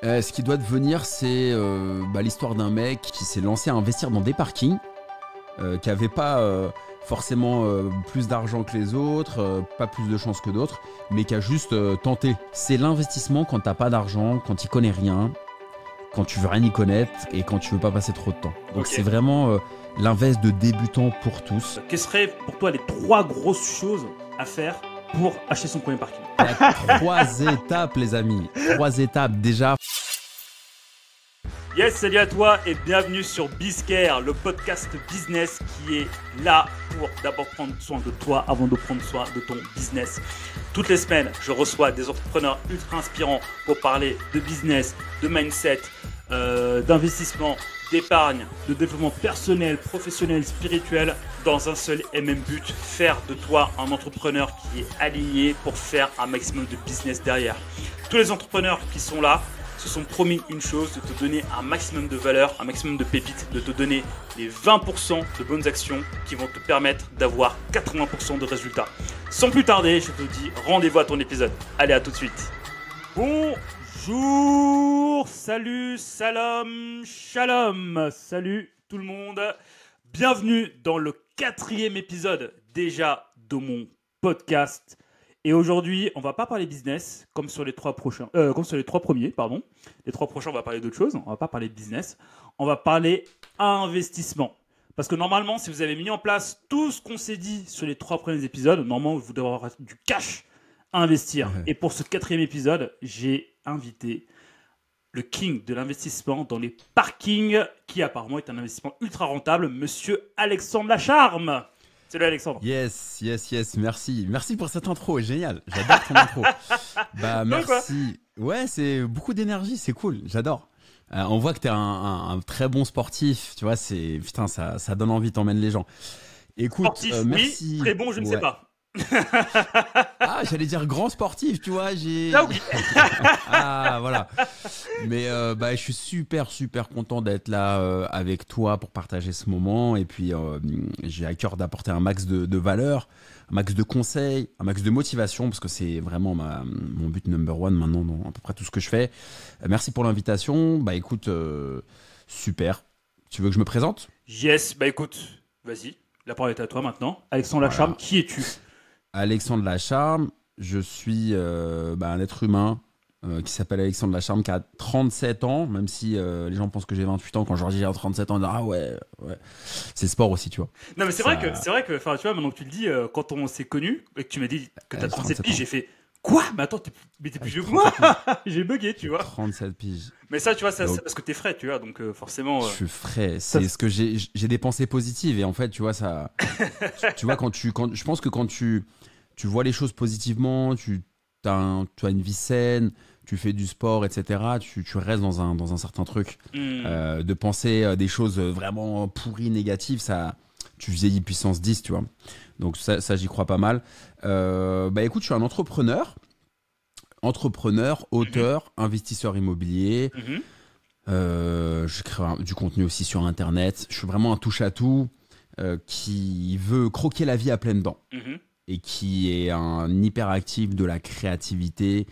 Ce qui doit devenir, c'est l'histoire d'un mec qui s'est lancé à investir dans des parkings, qui avait pas forcément plus d'argent que les autres, pas plus de chance que d'autres, mais qui a juste tenté. C'est l'investissement quand t'as pas d'argent, quand tu connais rien, quand tu veux rien y connaître et quand tu veux pas passer trop de temps. Donc Ok. c'est vraiment l'invest de débutant pour tous. Quelles seraient pour toi les 3 grosses choses à faire pour acheter son premier parking? Il y a 3 étapes, les amis. 3 étapes déjà. Yes, salut à toi et bienvenue sur Bizcare, le podcast business qui est là pour d'abord prendre soin de toi avant de prendre soin de ton business. Toutes les semaines, je reçois des entrepreneurs ultra inspirants pour parler de business, de mindset, d'investissement, d'épargne, de développement personnel, professionnel, spirituel, dans un seul et même but, faire de toi un entrepreneur qui est aligné pour faire un maximum de business derrière. Tous les entrepreneurs qui sont là se sont promis une chose, de te donner un maximum de valeur, un maximum de pépites, de te donner les 20% de bonnes actions qui vont te permettre d'avoir 80% de résultats. Sans plus tarder, je te dis rendez-vous à ton épisode. Allez, à tout de suite. Bonjour, salut, salam, shalom, salut tout le monde. Bienvenue dans le 4e épisode déjà de mon podcast. Et aujourd'hui, on va pas parler business comme sur les 3 prochains, comme sur les 3 premiers, pardon. Les 3 prochains, on va parler d'autre chose. On va pas parler de business. On va parler investissement. Parce que normalement, si vous avez mis en place tout ce qu'on s'est dit sur les 3 premiers épisodes, normalement, vous devez avoir du cash à investir. Ouais. Et pour ce 4e épisode, j'ai invité le king de l'investissement dans les parkings, qui apparemment est un investissement ultra rentable, monsieur Alexandre Lacharme. Salut Alexandre. Yes, merci. Merci pour cette intro, génial. J'adore ton intro. Merci. Ouais, c'est beaucoup d'énergie, c'est cool, j'adore. On voit que t'es un très bon sportif, tu vois, putain, ça donne envie, t'emmènes les gens. Écoute, Sportif, merci. oui. Très bon, je ne sais Ouais. pas. Ah, j'allais dire grand sportif, tu vois, Ah oui. Ah, voilà. Mais je suis super content d'être là avec toi pour partager ce moment. Et puis, j'ai à cœur d'apporter un max de valeur, un max de conseils, un max de motivation, parce que c'est vraiment mon but number one maintenant dans à peu près tout ce que je fais. Merci pour l'invitation. Bah écoute, super. Tu veux que je me présente? Yes, bah écoute, vas-y. La parole est à toi maintenant. Alexandre Voilà. Lacharme, qui es-tu? Alexandre Lacharme, je suis un être humain qui s'appelle Alexandre Lacharme, qui a 37 ans, même si les gens pensent que j'ai 28 ans. Quand je leur dis j'ai 37 ans, ils disent ah ouais. C'est sport aussi, tu vois. Non mais c'est Ça- vrai que, enfin tu vois, maintenant que tu le dis, quand on s'est connus et que tu m'as dit que t'as 37 37 piges, ans. j'ai fait quoi? Mais attends, t'es plus vieux que moi. J'ai bugué, tu vois. 37 piges. Mais ça, tu vois, Donc- c'est parce que t'es frais, tu vois, donc forcément. Je suis frais. C'est ce que j'ai des pensées positives et en fait, tu vois ça. Tu vois je pense que quand tu vois les choses positivement, tu as une vie saine, tu fais du sport, etc. Tu restes dans un certain truc. De penser des choses vraiment pourries, négatives, ça, tu vieillis puissance 10, tu vois. Donc ça j'y crois pas mal. Écoute, je suis un entrepreneur, auteur, investisseur immobilier. Mhm. Je crée du contenu aussi sur Internet. Je suis vraiment un touche-à-tout qui veut croquer la vie à pleines dents Mhm. et qui est un hyperactif de la créativité.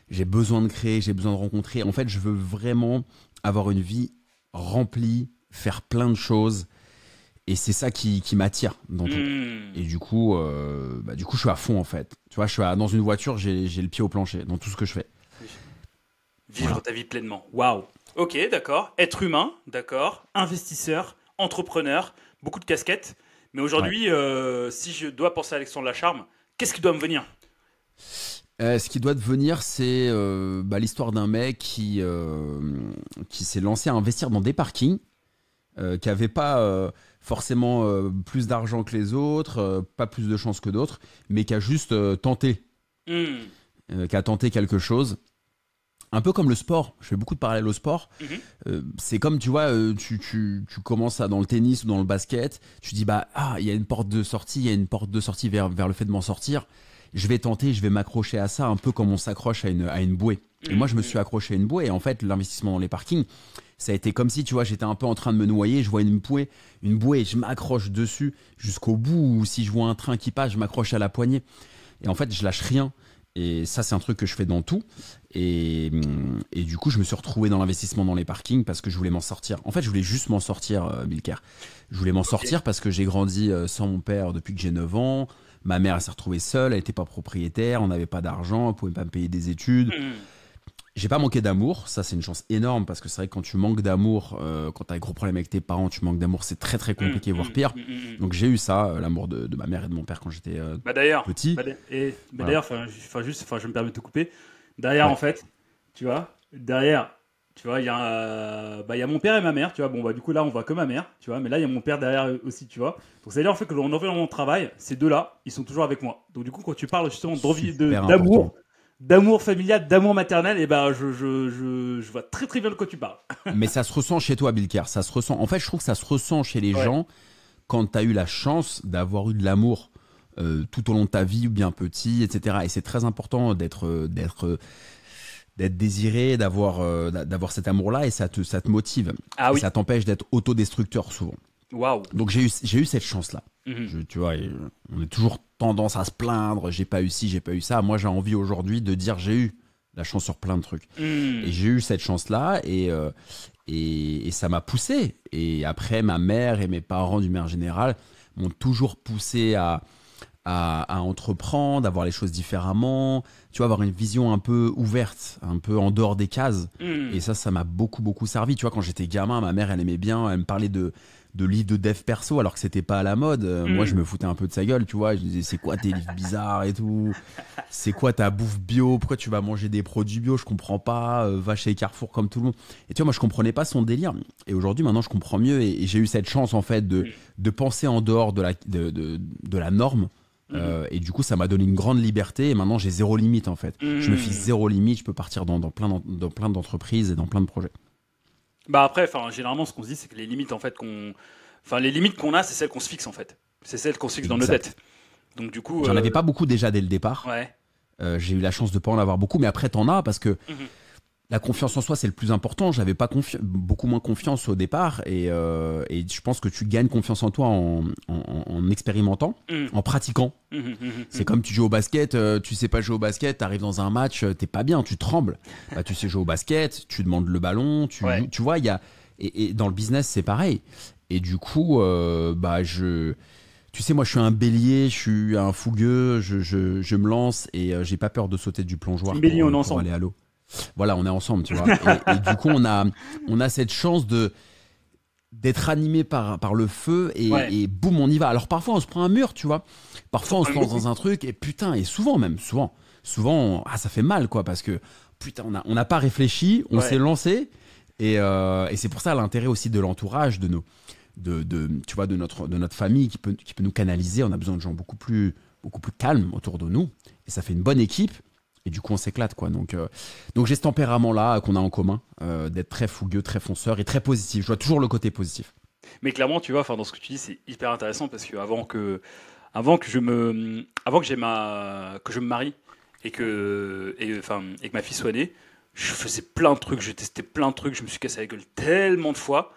J'ai besoin de créer, j'ai besoin de rencontrer. En fait, je veux vraiment avoir une vie remplie, faire plein de choses. Et c'est ça qui m'attire dans tout. Mhm. Et du coup, je suis à fond en fait. Tu vois, dans une voiture, j'ai le pied au plancher dans tout ce que je fais. Vivre Voilà. ta vie pleinement. Waouh. Ok, d'accord. Être humain, d'accord. Investisseur, entrepreneur, beaucoup de casquettes. Mais aujourd'hui, si je dois penser à Alexandre Lacharme, qu'est-ce qui doit me venir? Ce qui doit devenir, c'est l'histoire d'un mec qui s'est lancé à investir dans des parkings, qui avait pas forcément plus d'argent que les autres, pas plus de chance que d'autres, mais qui a juste tenté, qui a tenté quelque chose. Un peu comme le sport, je fais beaucoup de parallèles au sport. C'est comme, tu vois, tu commences dans le tennis ou dans le basket, tu dis, il y a une porte de sortie, vers le fait de m'en sortir. Je vais tenter, je vais m'accrocher à ça, un peu comme on s'accroche à une bouée. Et moi, je me suis accroché à une bouée, et en fait, l'investissement dans les parkings, ça a été comme si, tu vois, j'étais un peu en train de me noyer, je vois une bouée, je m'accroche dessus jusqu'au bout, ou si je vois un train qui passe, je m'accroche à la poignée. Et en fait, je lâche rien. Et ça, c'est un truc que je fais dans tout. Et du coup, je me suis retrouvé dans l'investissement dans les parkings parce que je voulais m'en sortir. En fait, je voulais juste m'en sortir, Bilker. Je voulais m'en sortir parce que j'ai grandi sans mon père depuis que j'ai 9 ans. Ma mère, elle s'est retrouvée seule, elle n'était pas propriétaire, on n'avait pas d'argent, on ne pouvait pas me payer des études. J'ai pas manqué d'amour, ça c'est une chance énorme parce que c'est vrai que quand tu manques d'amour, quand tu as un gros problème avec tes parents, tu manques d'amour, c'est très très compliqué, voire pire. Donc j'ai eu ça, l'amour de ma mère et de mon père quand j'étais petit. D'ailleurs, je me permets de te couper. Derrière, en fait, tu vois, il y a mon père et ma mère, tu vois. Bon, bah, du coup, là, on voit que ma mère, tu vois. Mais là, il y a mon père derrière aussi, tu vois. Donc, c'est-à-dire, en fait, que dans mon travail, ces deux-là, ils sont toujours avec moi. Donc, du coup, quand tu parles justement d'amour familial, d'amour maternel, et ben, je vois très très bien de quoi tu parles. Mais ça se ressent chez toi, Bilker. Ça se ressent. En fait, je trouve que ça se ressent chez les gens quand tu as eu la chance d'avoir eu de l'amour tout au long de ta vie, ou bien petit, etc. Et c'est très important d'être désiré, d'avoir cet amour-là, et ça te motive. Ah, et oui. ça t'empêche d'être autodestructeur souvent. Waouh. Donc j'ai eu cette chance-là. Tu vois, on a toujours tendance à se plaindre, j'ai pas eu ci, j'ai pas eu ça. Moi, j'ai envie aujourd'hui de dire j'ai eu la chance sur plein de trucs. Et j'ai eu cette chance-là et ça m'a poussé. Et après, ma mère et mes parents, d'une manière générale, m'ont toujours poussé à entreprendre, à voir les choses différemment, tu vois, avoir une vision un peu ouverte, un peu en dehors des cases. Et ça m'a beaucoup, beaucoup servi. Tu vois, quand j'étais gamin, ma mère, elle aimait bien, elle me parlait de livres de dev perso, alors que c'était pas à la mode. Moi, je me foutais un peu de sa gueule, tu vois. Je disais, c'est quoi tes livres bizarres et tout? C'est quoi ta bouffe bio? Pourquoi tu vas manger des produits bio? Je comprends pas. Va chez Carrefour comme tout le monde. Et tu vois, moi, je comprenais pas son délire. Et aujourd'hui, maintenant, je comprends mieux. Et j'ai eu cette chance, en fait, de penser en dehors de la norme. Et du coup, ça m'a donné une grande liberté. Et maintenant, j'ai zéro limite, en fait. Je me fixe zéro limite. Je peux partir dans plein d'entreprises et dans plein de projets. Bah après, généralement, ce qu'on se dit, c'est que les limites, en fait, les limites qu'on a, c'est celles qu'on se fixe, en fait. C'est celles qu'on se fixe dans nos têtes. Donc du coup, j'en avais pas beaucoup déjà dès le départ. Ouais. J'ai eu la chance de pas en avoir beaucoup, mais après, t'en as parce que la confiance en soi, c'est le plus important. J'avais pas beaucoup moins confiance au départ, et je pense que tu gagnes confiance en toi en expérimentant, en pratiquant. C'est comme tu joues au basket, tu sais pas jouer au basket, t'arrives dans un match, t'es pas bien, tu trembles. Bah, tu sais jouer au basket, tu demandes le ballon, tu vois, et dans le business, c'est pareil. Et du coup, tu sais, moi, je suis un bélier, je suis un fougueux, je me lance et j'ai pas peur de sauter du plongeoir pour aller à l'eau. Voilà, on est ensemble, tu vois. Et du coup, on a cette chance d'être animé par le feu et boum, on y va. Alors parfois, on se prend un mur, tu vois. Parfois, on se lance dans un truc et putain, et souvent, ça fait mal, quoi, parce que putain, on n'a pas réfléchi, on s'est lancé et c'est pour ça l'intérêt aussi de l'entourage, tu vois, de notre famille qui peut nous canaliser. On a besoin de gens beaucoup plus calmes autour de nous et ça fait une bonne équipe. Et du coup, on s'éclate, quoi. Donc j'ai ce tempérament-là qu'on a en commun, d'être très fougueux, très fonceur et très positif. Je vois toujours le côté positif. Mais clairement, tu vois, dans ce que tu dis, c'est hyper intéressant parce que avant que je me marie et que ma fille soit née, je faisais plein de trucs, je testais plein de trucs, je me suis cassé la gueule tellement de fois.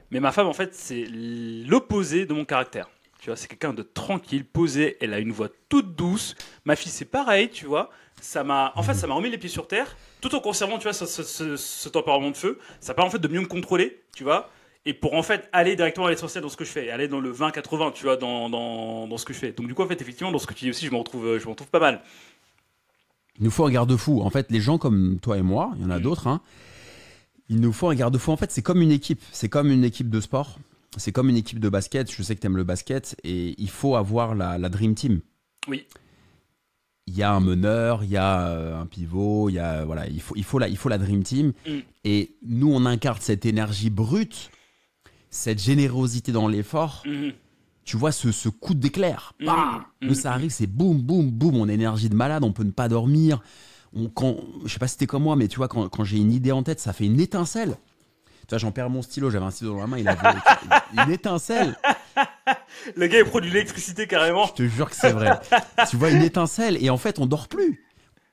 Mais ma femme, en fait, c'est l'opposé de mon caractère. Tu vois, c'est quelqu'un de tranquille, posé. Elle a une voix toute douce. Ma fille, c'est pareil, tu vois. Ça m'a remis les pieds sur terre, tout en conservant, tu vois, ce tempérament de feu. Ça permet en fait de mieux me contrôler, tu vois. Et pour en fait aller directement à l'essentiel dans ce que je fais, aller dans le 20-80, tu vois, dans ce que je fais. Donc du coup, en fait, effectivement, dans ce que tu dis aussi, je me retrouve pas mal. Il nous faut un garde-fou. En fait, les gens comme toi et moi, il y en a d'autres, hein. Il nous faut un garde-fou. En fait, c'est comme une équipe. C'est comme une équipe de sport. C'est comme une équipe de basket. Je sais que tu aimes le basket. Et il faut avoir la Dream Team. Oui. Il y a un meneur, il y a un pivot, il faut la Dream Team. Et nous, on incarne cette énergie brute, cette générosité dans l'effort. Tu vois, ce coup d'éclair. Nous, ça arrive, c'est boum, boum, boum. On a énergie de malade, on peut ne pas dormir. Je sais pas si c'était comme moi, mais tu vois, quand j'ai une idée en tête, ça fait une étincelle. Tu vois, j'en perds mon stylo, j'avais un stylo dans la main, il avait une étincelle. Le gars, il produit de l'électricité carrément. Je te jure que c'est vrai. Tu vois, une étincelle, et en fait, on dort plus.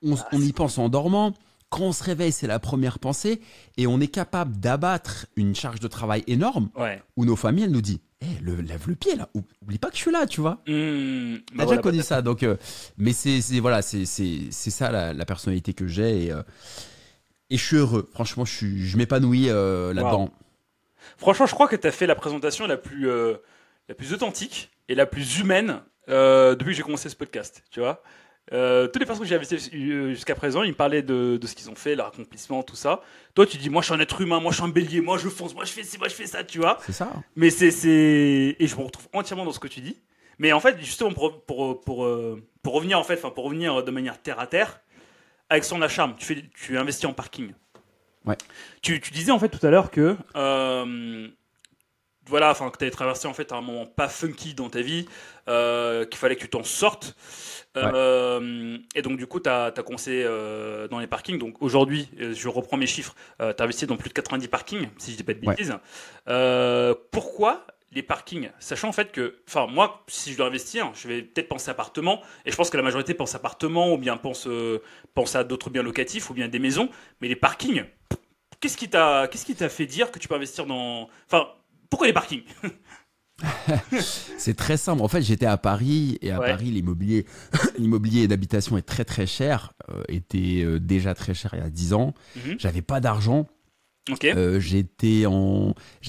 On y pense en dormant. Quand on se réveille, c'est la première pensée, et on est capable d'abattre une charge de travail énorme, où nos familles, elles nous disent, lève le pied là, oublie pas que je suis là, tu vois. T'as déjà connu ça, donc. Mais c'est ça la personnalité que j'ai et je suis heureux. Franchement, je m'épanouis là-dedans. Wow. Franchement, je crois que tu as fait la présentation la plus authentique et la plus humaine depuis que j'ai commencé ce podcast, tu vois. Toutes les personnes que j'ai invitées jusqu'à présent, ils me parlaient de ce qu'ils ont fait, leur accomplissement, tout ça. Toi, tu dis, moi, je suis un être humain, moi, je suis un bélier, moi, je fonce, moi, je fais ci, moi, je fais ça, tu vois. C'est ça. Mais et je me retrouve entièrement dans ce que tu dis. Mais en fait, justement, pour revenir, en fait, pour revenir de manière terre à terre, avec son acharme, tu investis en parking. Ouais. Tu disais, en fait, tout à l'heure que voilà, enfin que tu avais traversé en fait un moment pas funky dans ta vie, qu'il fallait que tu t'en sortes. Et donc du coup, tu as commencé dans les parkings. Donc aujourd'hui, je reprends mes chiffres, tu as investi dans plus de 90 parkings, si je dis pas de bêtises. Pourquoi les parkings, sachant en fait que, enfin moi, si je dois investir, je vais peut-être penser appartement, et je pense que la majorité pense appartement, ou bien pense à d'autres biens locatifs, ou bien des maisons, mais les parkings, qu'est-ce qui t'a fait dire que tu peux investir dans... Enfin, pourquoi les parkings? C'est très simple. En fait, j'étais à Paris et à Paris, l'immobilier d'habitation est très très cher. Était déjà très cher il y a 10 ans. J'avais pas d'argent. J'avais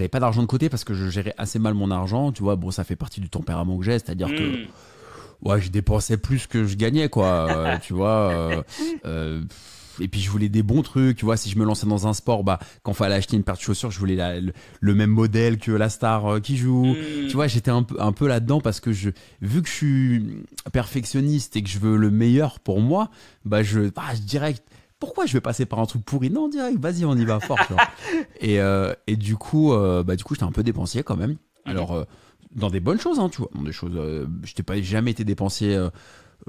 pas d'argent de côté parce que je gérais assez mal mon argent. Tu vois, bon, ça fait partie du tempérament que j'ai, c'est-à-dire que je dépensais plus que je gagnais, quoi. Tu vois. Et puis je voulais des bons trucs, tu vois, si je me lançais dans un sport, quand fallait acheter une paire de chaussures, je voulais le même modèle que la star qui joue. Tu vois, j'étais un peu là-dedans parce que vu que je suis perfectionniste et que je veux le meilleur pour moi, je direct, pourquoi je vais passer par un truc pourri? Non, direct, vas-y, on y va fort. Tu vois. Et du coup, j'étais un peu dépensier quand même. Alors, dans des bonnes choses, hein, tu vois, dans des choses, je n'ai jamais été dépensier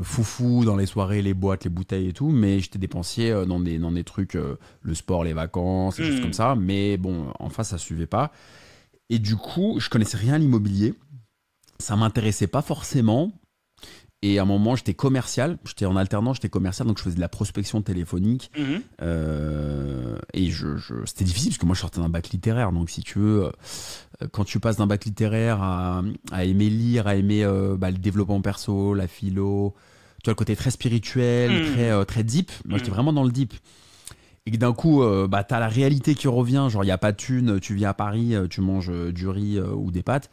foufou dans les soirées, les boîtes, les bouteilles et tout, mais j'étais dépensier dans des trucs, le sport, les vacances, des choses comme ça. Mais bon, en face, ça suivait pas. Et du coup, je connaissais rien à l'immobilier. Ça m'intéressait pas forcément. Et à un moment, j'étais commercial. J'étais en alternance, j'étais commercial, donc je faisais de la prospection téléphonique. Et c'était difficile parce que moi, je sortais d'un bac littéraire. Donc, si tu veux, quand tu passes d'un bac littéraire à aimer lire, à aimer le développement perso, la philo, tu vois, le côté très spirituel, très deep. Moi, j'étais vraiment dans le deep. Et que d'un coup, t'as la réalité qui revient. Genre, il n'y a pas de thune, tu viens à Paris, tu manges du riz ou des pâtes.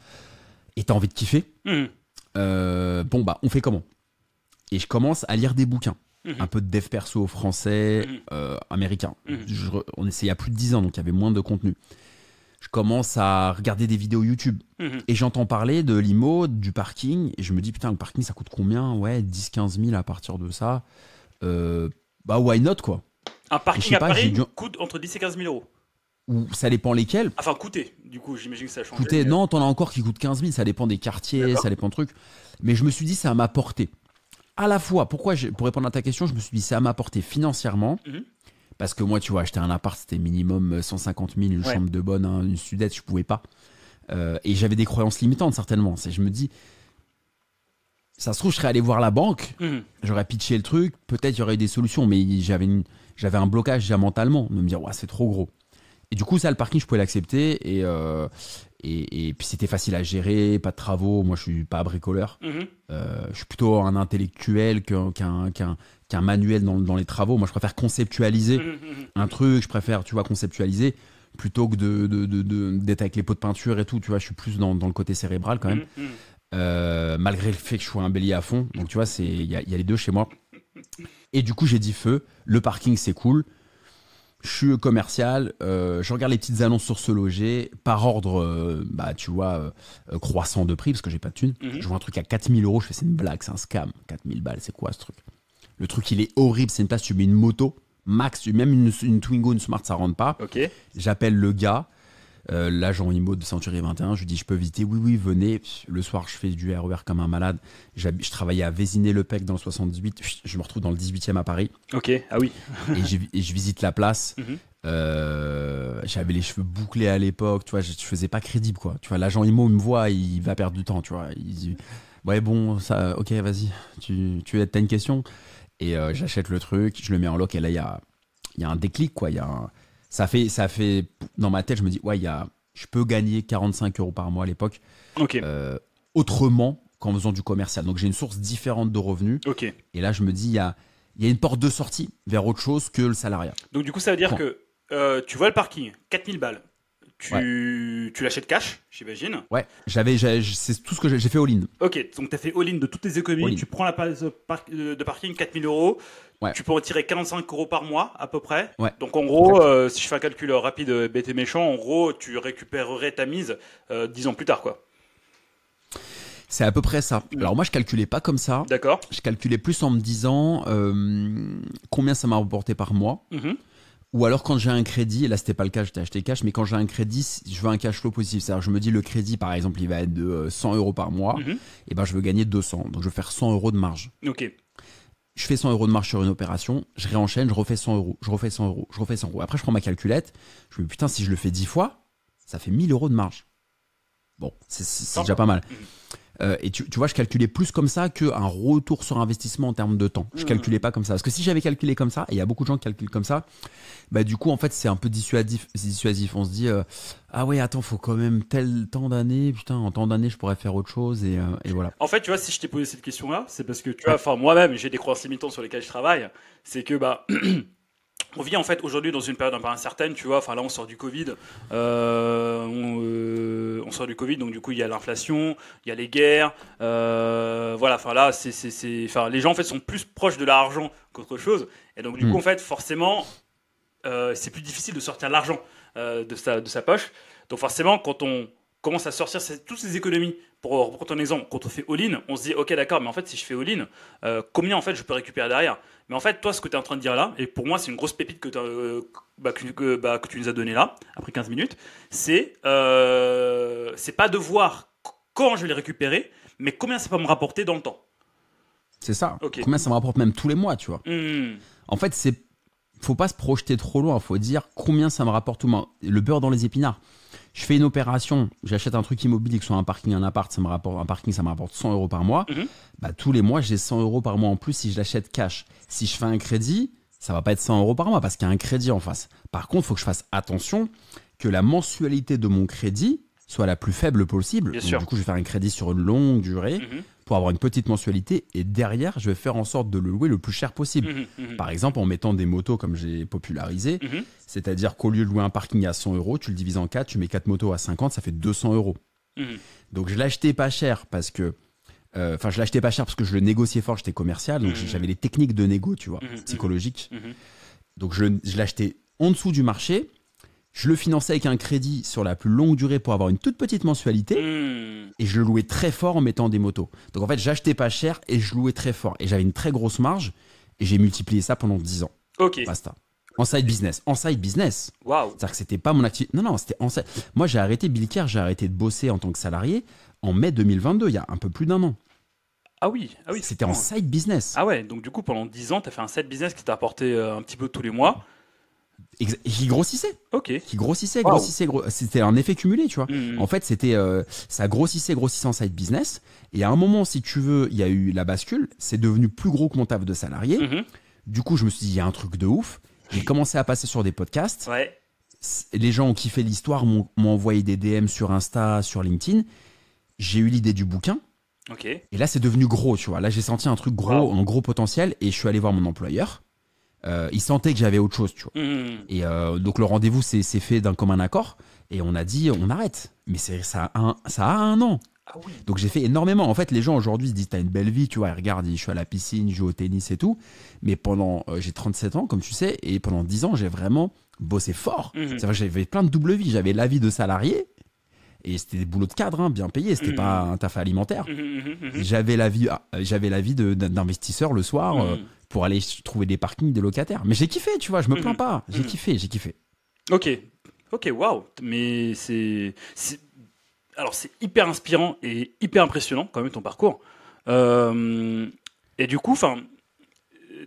Et t'as envie de kiffer. On fait comment? Et je commence à lire des bouquins. Un peu de dev perso français, américain. On essayait il y a plus de 10 ans, donc il y avait moins de contenu. Je commence à regarder des vidéos YouTube. Et j'entends parler de l'IMO, du parking. Et je me dis, putain, le parking, ça coûte combien? Ouais, 10-15 000 à partir de ça. Why not, quoi? Un parking à Paris coûte entre 10 et 15 000 euros. Ou ça dépend lesquels. Enfin, coûter, du coup, j'imagine que ça a changé. Coûter, non, t'en as encore qui coûtent 15 000, ça dépend des quartiers, ça dépend de trucs. Mais je me suis dit, ça m'a porté. À la fois, pour répondre à ta question, je me suis dit, ça m'a porté financièrement. Parce que moi, tu vois, acheter un appart, c'était minimum 150 000, une chambre de bonne, une sudette, je pouvais pas. Et j'avais des croyances limitantes, certainement. Je me dis, ça se trouve, je serais allé voir la banque, j'aurais pitché le truc, peut-être il y aurait eu des solutions, mais j'avais un blocage déjà mentalement, de me dire, ouais, c'est trop gros. Et du coup, ça, le parking, je pouvais l'accepter. Et puis, c'était facile à gérer, pas de travaux. Moi, je suis pas bricoleur. Je suis plutôt un intellectuel qu'un manuel dans les travaux. Moi, je préfère conceptualiser un truc. Je préfère, tu vois, conceptualiser plutôt que d'être avec les pots de peinture et tout. Tu vois, je suis plus dans le côté cérébral quand même. Malgré le fait que je sois un bélier à fond. Donc, tu vois, il y a les deux chez moi. Et du coup, j'ai dit feu. Le parking, c'est cool. Je suis commercial, je regarde les petites annonces sur Se Loger, par ordre, tu vois, croissant de prix, parce que j'ai pas de thune. Je vois un truc à 4 000 euros, je fais, c'est une blague, c'est un scam. 4 000 balles, c'est quoi ce truc? Le truc, il est horrible, c'est une place, tu mets une moto, max, même une Twingo, une Smart, ça rentre pas. J'appelle le gars, l'agent IMO de Century 21, je lui dis, je peux visiter? Oui, venez. Le soir, je fais du RER comme un malade. Je travaillais à Vézinay-le-Pec dans le 78, je me retrouve dans le 18e à Paris. Ah oui. et je visite la place. J'avais les cheveux bouclés à l'époque, tu vois, je faisais pas crédible, quoi. Tu vois, l'agent IMO me voit, il va perdre du temps, tu vois. Il dit, ouais, bon, ça, ok, vas-y, t'as une question? Et j'achète le truc, je le mets en loc, et là, il y a un déclic, quoi. Ça fait, dans ma tête, je me dis, ouais, je je peux gagner 45 € par mois à l'époque. Ok. Autrement qu'en faisant du commercial. Donc j'ai une source différente de revenus. Ok. Et là, je me dis, il y a une porte de sortie vers autre chose que le salariat. Donc du coup, ça veut dire que tu vois le parking, 4000 balles. Tu l'achètes cash, j'imagine. Ouais, c'est tout ce que j'ai fait all-in. Ok, donc tu as fait all-in de toutes tes économies. Tu prends la place de parking, 4000 €. Ouais. Tu peux retirer 45 € par mois à peu près. Ouais. Donc en gros, si je fais un calcul rapide, bête et méchant, en gros, tu récupérerais ta mise 10 ans plus tard, quoi. C'est à peu près ça. Alors moi, je calculais pas comme ça. D'accord. Je calculais plus en me disant combien ça m'a rapporté par mois. Ou alors quand j'ai un crédit, et là c'était pas le cas, j'étais acheté cash, mais quand j'ai un crédit, je veux un cash flow positif. C'est-à-dire je me dis le crédit par exemple il va être de 100 € par mois, et ben je veux gagner 200, donc je veux faire 100 € de marge. Ok. Je fais 100 € de marge sur une opération, je réenchaîne, je refais 100 €, je refais 100 €, je refais 100 €. Après je prends ma calculette, je me dis putain si je le fais 10 fois, ça fait 1000 € de marge. Bon, c'est déjà pas mal. Et tu vois, je calculais plus comme ça qu'un retour sur investissement en termes de temps. Je calculais pas comme ça. Parce que si j'avais calculé comme ça, et il y a beaucoup de gens qui calculent comme ça, bah du coup, en fait, c'est un peu dissuasif. On se dit, ah ouais, attends, faut quand même tel temps d'années. Putain, en temps d'années, je pourrais faire autre chose. Et voilà. En fait, tu vois, si je t'ai posé cette question-là, c'est parce que, tu vois, enfin, moi-même, j'ai des croyances limitantes sur lesquelles je travaille. C'est que, bah... On vit en fait aujourd'hui dans une période un peu incertaine, tu vois. Enfin là, on sort du Covid, on sort du Covid, donc du coup il y a l'inflation, il y a les guerres, voilà. Enfin là, enfin les gens en fait sont plus proches de l'argent qu'autre chose, et donc du coup en fait forcément, c'est plus difficile de sortir l'argent de sa poche. Donc forcément, quand on commence à sortir toutes ces économies, pour reprendre ton exemple, quand on fait all-in, on se dit ok d'accord, mais en fait si je fais all-in, combien en fait je peux récupérer derrière? Mais en fait toi ce que tu es en train de dire là, et pour moi c'est une grosse pépite que tu nous as donné là, après 15 minutes, c'est pas de voir quand je vais les récupérer, mais combien ça va me rapporter dans le temps. C'est ça, combien ça me rapporte même tous les mois, tu vois. En fait, faut pas se projeter trop loin, faut dire combien ça me rapporte tout le mois. Le beurre dans les épinards. Je fais une opération, j'achète un truc immobilier, que ce soit un parking, un appart, ça me rapporte 100 € par mois. Bah, tous les mois, j'ai 100 € par mois en plus si je l'achète cash. Si je fais un crédit, ça va pas être 100 € par mois parce qu'il y a un crédit en face. Par contre, il faut que je fasse attention que la mensualité de mon crédit soit la plus faible possible. Donc, du coup, je vais faire un crédit sur une longue durée pour avoir une petite mensualité et derrière, je vais faire en sorte de le louer le plus cher possible. Par exemple, en mettant des motos comme j'ai popularisé, c'est-à-dire qu'au lieu de louer un parking à 100 €, tu le divises en 4, tu mets 4 motos à 50, ça fait 200 €. Donc, je l'achetais pas cher parce que je l'achetais pas cher parce que je le négociais fort, j'étais commercial, donc j'avais les techniques de négo, tu vois, psychologiques. Donc, je l'achetais en dessous du marché. Je le finançais avec un crédit sur la plus longue durée pour avoir une toute petite mensualité et je le louais très fort en mettant des motos. Donc en fait, j'achetais pas cher et je louais très fort et j'avais une très grosse marge et j'ai multiplié ça pendant 10 ans. Ok. Basta. En side business. Waouh. C'est-à-dire que c'était pas mon activité. Non, c'était en side. Moi, j'ai arrêté Billcare, j'ai arrêté de bosser en tant que salarié en mai 2022, il y a un peu plus d'un an. Ah oui. C'était en side business. Ah ouais, donc du coup, pendant 10 ans, tu as fait un side business qui t'a apporté un petit peu tous les mois. Qui grossissait. Qui grossissait. C'était un effet cumulé, tu vois. En fait, ça grossissait en side business. Et à un moment, si tu veux, il y a eu la bascule. C'est devenu plus gros que mon taf de salarié. Du coup, je me suis dit, il y a un truc de ouf. J'ai commencé à passer sur des podcasts. Ouais. Les gens ont kiffé l'histoire, m'ont envoyé des DM sur Insta, sur LinkedIn. J'ai eu l'idée du bouquin. Et là, c'est devenu gros, tu vois. Là, j'ai senti un truc gros, un gros potentiel. Et je suis allé voir mon employeur. Il sentait que j'avais autre chose, tu vois. Et donc le rendez-vous s'est fait d'un commun accord et on a dit on arrête. Mais ça a un an. Ah oui. Donc j'ai fait énormément. En fait, les gens aujourd'hui se disent t'as une belle vie, tu vois. Ils regardent, je suis à la piscine, je joue au tennis et tout. Mais j'ai 37 ans, comme tu sais, et pendant 10 ans, j'ai vraiment bossé fort. C'est-à-dire que j'avais plein de double vie. J'avais la vie de salarié. Et c'était des boulots de cadre, bien payés. C'était pas un taf alimentaire. J'avais la vie d'investisseur le soir pour aller trouver des parkings, des locataires. Mais j'ai kiffé, tu vois. Je me plains pas. J'ai kiffé. Ok, waouh. Mais alors c'est hyper inspirant et hyper impressionnant quand même ton parcours. Et du coup,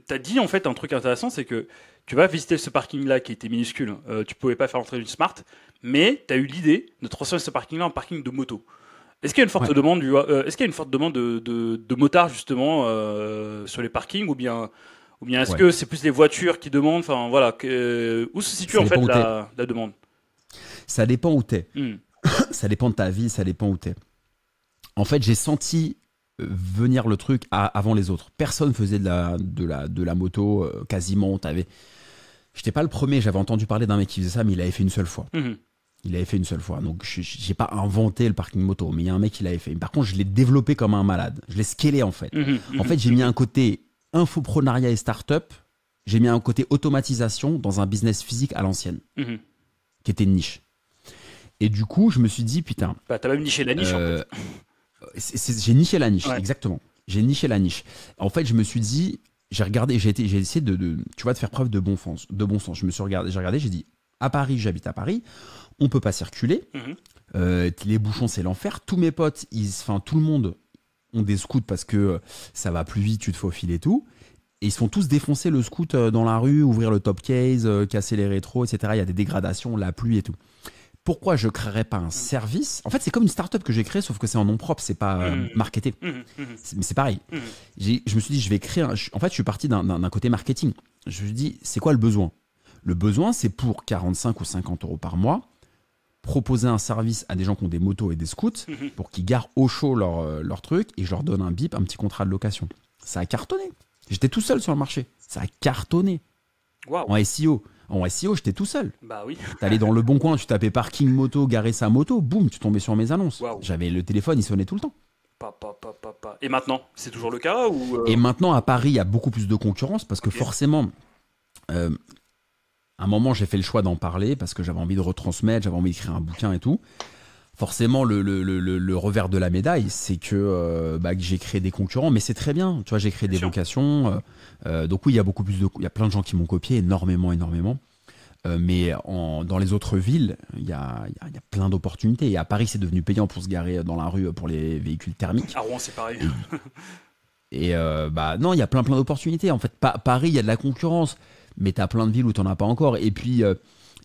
t'as dit en fait un truc intéressant, c'est que tu vas visiter ce parking-là qui était minuscule. Tu pouvais pas faire l'entrée d'une Smart. Mais tu as eu l'idée de transformer ce parking-là en parking de moto. Est-ce qu'il y a une forte demande de motards justement sur les parkings ou bien est-ce que c'est plus les voitures qui demandent, enfin voilà, où se situe en fait la demande? Ça dépend où t'es. Ça dépend de ta vie, ça dépend où t'es. En fait, j'ai senti venir le truc avant les autres. Personne faisait de la moto, quasiment. J'étais pas le premier, j'avais entendu parler d'un mec qui faisait ça, mais il l'avait fait une seule fois. Il avait fait une seule fois. Donc, j'ai pas inventé le parking moto, mais il y a un mec qui l'avait fait. Par contre, je l'ai développé comme un malade. Je l'ai scalé, en fait. En fait, j'ai mis un côté infoprenariat et start-up. J'ai mis un côté automatisation dans un business physique à l'ancienne, qui était une niche. Et du coup, je me suis dit, putain. Bah, t'as même niché la niche, en fait. J'ai niché la niche, ouais. exactement. J'ai niché la niche. En fait, je me suis dit, j'ai essayé tu vois, de faire preuve de bon sens. J'ai regardé, j'ai dit, à Paris, j'habite à Paris. On peut pas circuler. Les bouchons, c'est l'enfer. Tous mes potes, tout le monde ont des scouts parce que ça va plus vite, tu te faufiles et tout. Et ils se font tous défoncer le scoot dans la rue, ouvrir le top case, casser les rétros, etc. Il y a des dégradations, la pluie et tout. Pourquoi je créerais pas un service? En fait, c'est comme une start-up que j'ai créée, sauf que c'est en nom propre, c'est pas marketé. Mais c'est pareil. Je me suis dit, je vais créer en fait, je suis parti d'un côté marketing. Je me suis dit, c'est quoi le besoin? Le besoin, c'est pour 45 ou 50 euros par mois, proposer un service à des gens qui ont des motos et des scouts pour qu'ils garent au chaud leur truc et je leur donne un bip, un petit contrat de location. Ça a cartonné. J'étais tout seul sur le marché. Ça a cartonné. Wow. En SEO, j'étais tout seul. Bah oui. T'allais dans le bon coin, tu tapais parking moto, garer sa moto, boum, tu tombais sur mes annonces. Wow. J'avais le téléphone, il sonnait tout le temps. Et maintenant, c'est toujours le cas ou Et maintenant, à Paris, il y a beaucoup plus de concurrence parce que forcément, à un moment, j'ai fait le choix d'en parler parce que j'avais envie de retransmettre, j'avais envie d'écrire un bouquin et tout. Forcément, le revers de la médaille, c'est que j'ai créé des concurrents, mais c'est très bien. Tu vois, j'ai créé des vocations. Donc oui, il y a plein de gens qui m'ont copié, énormément. Mais dans les autres villes, il y a plein d'opportunités. Et à Paris, c'est devenu payant pour se garer dans la rue pour les véhicules thermiques. À Rouen, c'est pareil. Non, il y a plein d'opportunités. En fait, Paris, il y a de la concurrence, mais tu as plein de villes où tu n'en as pas encore. Et puis,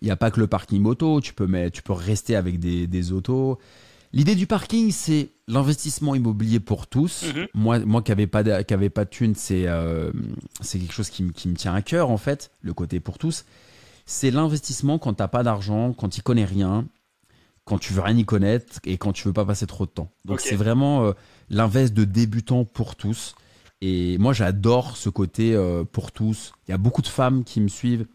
il n'y a pas que le parking moto. Tu peux rester avec des autos. L'idée du parking, c'est l'investissement immobilier pour tous. Moi qui n'avais pas de thunes, c'est quelque chose qui me tient à cœur, en fait, le côté pour tous. C'est l'investissement quand tu n'as pas d'argent, quand tu n'y connais rien, quand tu veux rien y connaître et quand tu veux pas passer trop de temps. Donc c'est vraiment l'invest de débutant pour tous. Et moi, j'adore ce côté pour tous. Il y a beaucoup de femmes qui me suivent.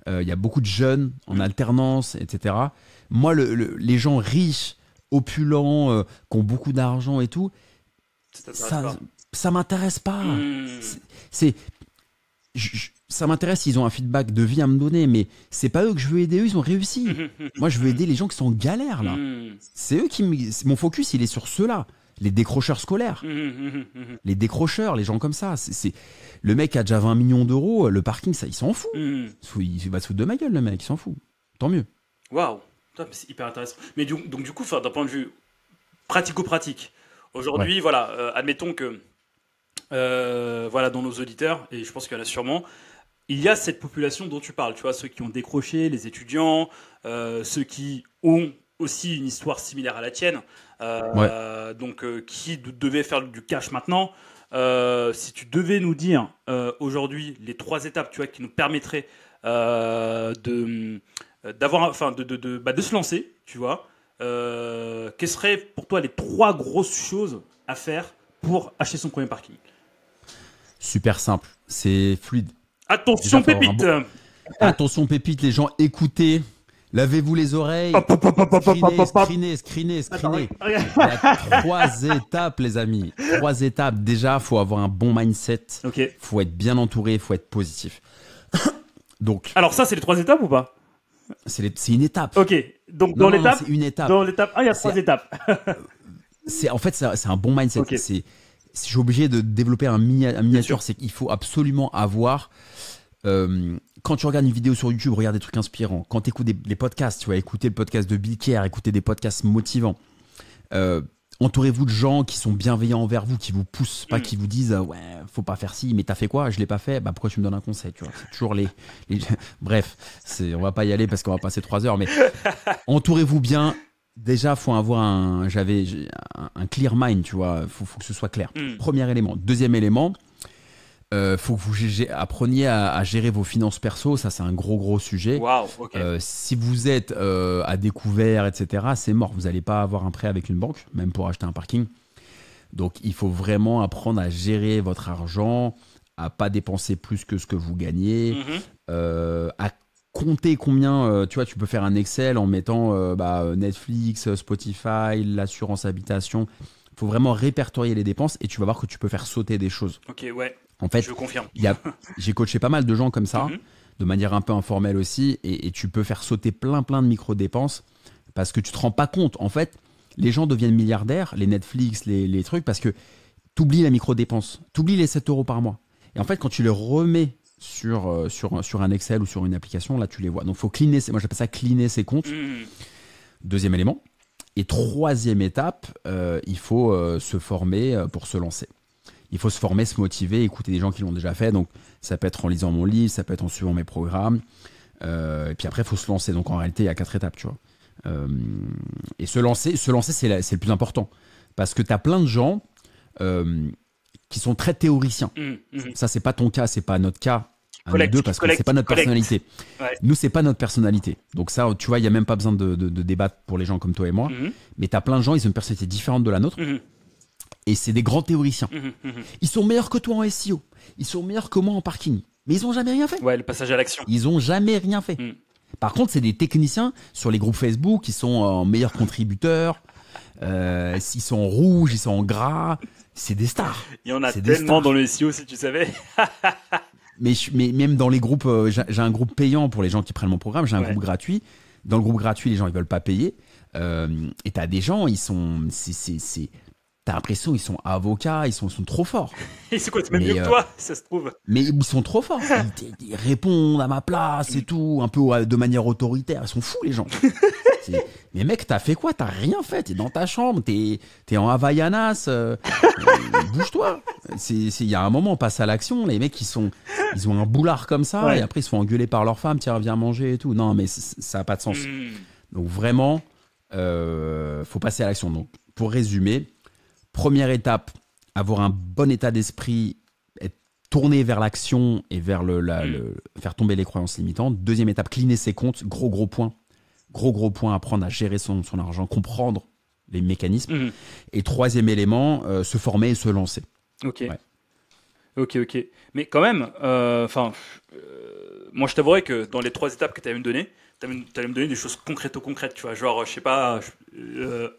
Il y a beaucoup de jeunes en alternance, etc. Moi, les gens riches, opulents, qui ont beaucoup d'argent et tout, ça m'intéresse pas. Ça m'intéresse s'ils ont un feedback de vie à me donner, mais c'est pas eux que je veux aider. Eux, ils ont réussi. Moi, je veux aider les gens qui sont en galère, là. C'est eux mon focus, il est sur ceux-là. Les décrocheurs scolaires. Les décrocheurs, les gens comme ça. Le mec a déjà 20 millions d'euros, le parking, ça, il s'en fout. Il va se foutre de ma gueule, le mec, il s'en fout. Tant mieux. Waouh, c'est hyper intéressant. Mais donc, du coup, d'un point de vue pratico-pratique, aujourd'hui, voilà, admettons que dans nos auditeurs, et je pense qu'il y en a sûrement, il y a cette population dont tu parles, tu vois, ceux qui ont décroché, les étudiants, ceux qui ont aussi une histoire similaire à la tienne, donc qui devaient faire du cash maintenant. Si tu devais nous dire aujourd'hui les 3 étapes, tu vois, qui nous permettraient de se lancer, tu vois, quelles seraient pour toi les 3 grosses choses à faire pour acheter son premier parking? Super simple, c'est fluide. Attention pépite. Attention pépite, les gens, écoutez, lavez-vous les oreilles, screenez. Il y a 3 étapes, les amis. 3 étapes. Déjà, il faut avoir un bon mindset. Il faut être bien entouré, il faut être positif. Donc. Alors ça, c'est les 3 étapes ou pas? C'est une étape. Ok. Donc dans l'étape. C'est une étape. Dans l'étape 1, il y a 3 étapes. En fait, c'est un bon mindset. Je suis obligé de développer un miniature, c'est qu'il faut absolument avoir. Quand tu regardes une vidéo sur YouTube, regarde des trucs inspirants. Quand tu écoutes des podcasts, tu vas écouter le podcast de Bill Kerr, écouter des podcasts motivants. Entourez-vous de gens qui sont bienveillants envers vous, qui vous poussent, pas qui vous disent ouais, faut pas faire ci, mais t'as fait quoi? Je l'ai pas fait, bah pourquoi tu me donnes un conseil? Tu vois, c'est toujours Bref, on va pas y aller parce qu'on va passer 3 heures, mais entourez-vous bien. Déjà, faut avoir un clear mind, tu vois. Faut que ce soit clair. Premier élément. Deuxième élément, Faut que vous appreniez à gérer vos finances perso. Ça, c'est un gros sujet. Waouh, ok. Si vous êtes à découvert, etc., c'est mort. Vous n'allez pas avoir un prêt avec une banque, même pour acheter un parking. Donc, il faut vraiment apprendre à gérer votre argent, à pas dépenser plus que ce que vous gagnez, à compter combien, tu vois, tu peux faire un Excel en mettant Netflix, Spotify, l'assurance habitation. Il faut vraiment répertorier les dépenses et tu vas voir que tu peux faire sauter des choses. Ok, ouais. En fait, je confirme. J'ai coaché pas mal de gens comme ça, de manière un peu informelle aussi, et tu peux faire sauter plein de micro-dépenses parce que tu te rends pas compte. En fait, les gens deviennent milliardaires, les Netflix, les trucs, parce que tu oublies la micro-dépense, tu oublies les 7 euros par mois. Et en fait, quand tu les remets sur un Excel ou sur une application, là, tu les vois. Donc, il faut cleaner, moi j'appelle ça cleaner ses comptes. Deuxième élément. Et troisième étape, il faut se former pour se lancer. Il faut se former, se motiver, écouter des gens qui l'ont déjà fait. Donc, ça peut être en lisant mon livre, ça peut être en suivant mes programmes. Et puis après, il faut se lancer. Donc, en réalité, il y a 4 étapes, tu vois. Et se lancer, c'est le plus important. Parce que tu as plein de gens qui sont très théoriciens. Ça, c'est pas ton cas, c'est pas notre cas. Un ou deux, parce que c'est pas notre personnalité. Ouais. Nous, c'est pas notre personnalité. Donc ça, tu vois, il y a même pas besoin de débattre pour les gens comme toi et moi. Mais tu as plein de gens, ils ont une personnalité différente de la nôtre. Et c'est des grands théoriciens. Ils sont meilleurs que toi en SEO. Ils sont meilleurs que moi en parking. Mais ils ont jamais rien fait. Ouais, le passage à l'action. Ils ont jamais rien fait. Par contre, c'est des techniciens sur les groupes Facebook. Ils sont meilleurs contributeurs. S'ils sont en rouge, ils sont en gras. C'est des stars. Il y en a tellement dans le SEO, si tu savais. Mais même dans les groupes, j'ai un groupe payant pour les gens qui prennent mon programme. J'ai un groupe gratuit. Dans le groupe gratuit, les gens ils veulent pas payer. Et t'as des gens, ils sont, t'as l'impression ils sont avocats, ils sont trop forts. Et c'est quoi, c'est même mieux que toi, ça se trouve. Mais ils sont trop forts. Ils répondent à ma place et tout, un peu de manière autoritaire. Ils sont fous les gens. Mais mec, t'as fait quoi? T'as rien fait. T'es dans ta chambre, t'es en Havaianas. Bouge-toi. Il y a un moment, on passe à l'action. Les mecs, ils ont un boulard comme ça et après ils se font engueuler par leur femme. Tiens, viens manger et tout. Non, mais ça n'a pas de sens. Donc vraiment, faut passer à l'action. Donc pour résumer, première étape, avoir un bon état d'esprit, être tourné vers l'action et vers faire tomber les croyances limitantes. Deuxième étape, cleaner ses comptes. Gros point. Gros point, apprendre à gérer son argent, comprendre les mécanismes. Et troisième élément, se former et se lancer. Ok. Ok. Mais quand même, moi je t'avouerais que dans les 3 étapes que tu allais me donner, tu allais me donner des choses concrètes, tu vois, genre, je sais pas, tu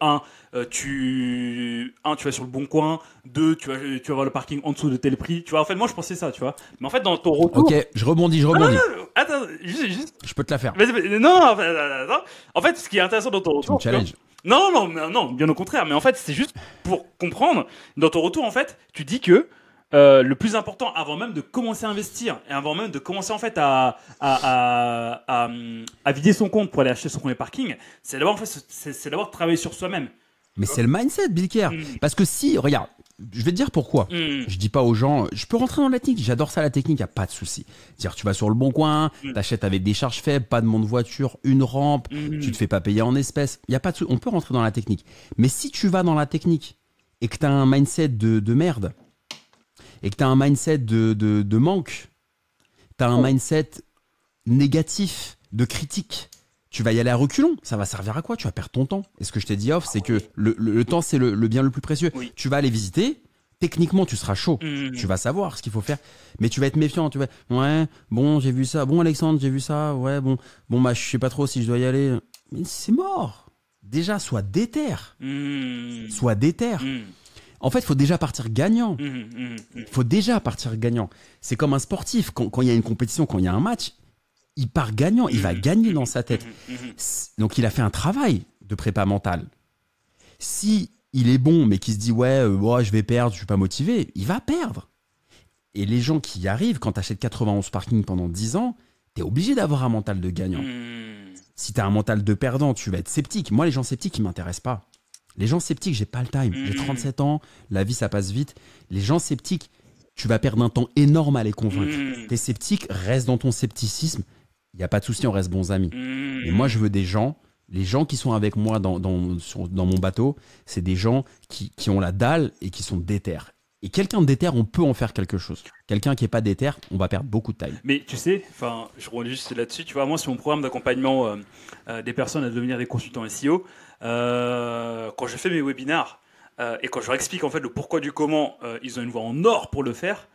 vas sur le bon coin, 2, tu vas voir le parking en dessous de tel prix, tu vois, en fait, moi je pensais ça, tu vois, mais en fait, dans ton retour... Ok, je rebondis. Non, attends, juste... Je peux te la faire. Non, attends. En fait, ce qui est intéressant dans ton retour... Tu me challenges. Non, bien au contraire, mais en fait, c'est juste pour comprendre, dans ton retour, en fait, tu dis que le plus important avant même de commencer à investir et avant même de commencer en fait à vider son compte pour aller acheter son premier parking, c'est d'abord travailler sur soi-même. Mais c'est le mindset, Bill Kerr. Parce que si, regarde, je vais te dire pourquoi. Je dis pas aux gens, je peux rentrer dans la technique, j'adore ça la technique, y a pas de souci. C'est-à-dire tu vas sur le bon coin, t'achètes avec des charges faibles, pas de monde voiture, une rampe, tu te fais pas payer en espèces, y a pas de souci, on peut rentrer dans la technique. Mais si tu vas dans la technique et que t'as un mindset de merde, et que tu as un mindset de manque, tu as un mindset négatif, de critique, tu vas y aller à reculons. Ça va servir à quoi? Tu vas perdre ton temps. Et ce que je t'ai dit off, c'est que le temps, c'est le bien le plus précieux. Oui. Tu vas aller visiter, techniquement, tu seras chaud. Tu vas savoir ce qu'il faut faire. Mais tu vas être méfiant. Tu vas, ouais, bon, j'ai vu ça. Bon, Alexandre, j'ai vu ça. Ouais, bon, bah, je sais pas trop si je dois y aller. Mais c'est mort. Déjà, sois déter. Sois déter. En fait, il faut déjà partir gagnant. Faut déjà partir gagnant. C'est comme un sportif. Quand il y a une compétition, quand il y a un match, il part gagnant. Il va gagner dans sa tête. Donc, il a fait un travail de prépa mentale. Si il est bon, mais qu'il se dit « Ouais, je vais perdre, je suis pas motivé », il va perdre. Et les gens qui y arrivent, quand tu achètes 91 parkings pendant 10 ans, tu es obligé d'avoir un mental de gagnant. Si tu as un mental de perdant, tu vas être sceptique. Moi, les gens sceptiques, ils ne m'intéressent pas. Les gens sceptiques, j'ai pas le time. J'ai 37 ans, la vie, ça passe vite. Les gens sceptiques, tu vas perdre un temps énorme à les convaincre. T'es sceptique, reste dans ton scepticisme. Il n'y a pas de souci, on reste bons amis. Et moi, je veux des gens, les gens qui sont avec moi dans mon bateau, c'est des gens qui ont la dalle et qui sont déter. Et quelqu'un de déter, on peut en faire quelque chose. Quelqu'un qui n'est pas déter, on va perdre beaucoup de taille. Mais tu sais, enfin, je reviens juste là-dessus. Tu vois, moi, sur mon programme d'accompagnement des personnes à devenir des consultants SEO, quand je fais mes webinars et quand je leur explique en fait le pourquoi du comment, ils ont une voie en or pour le faire.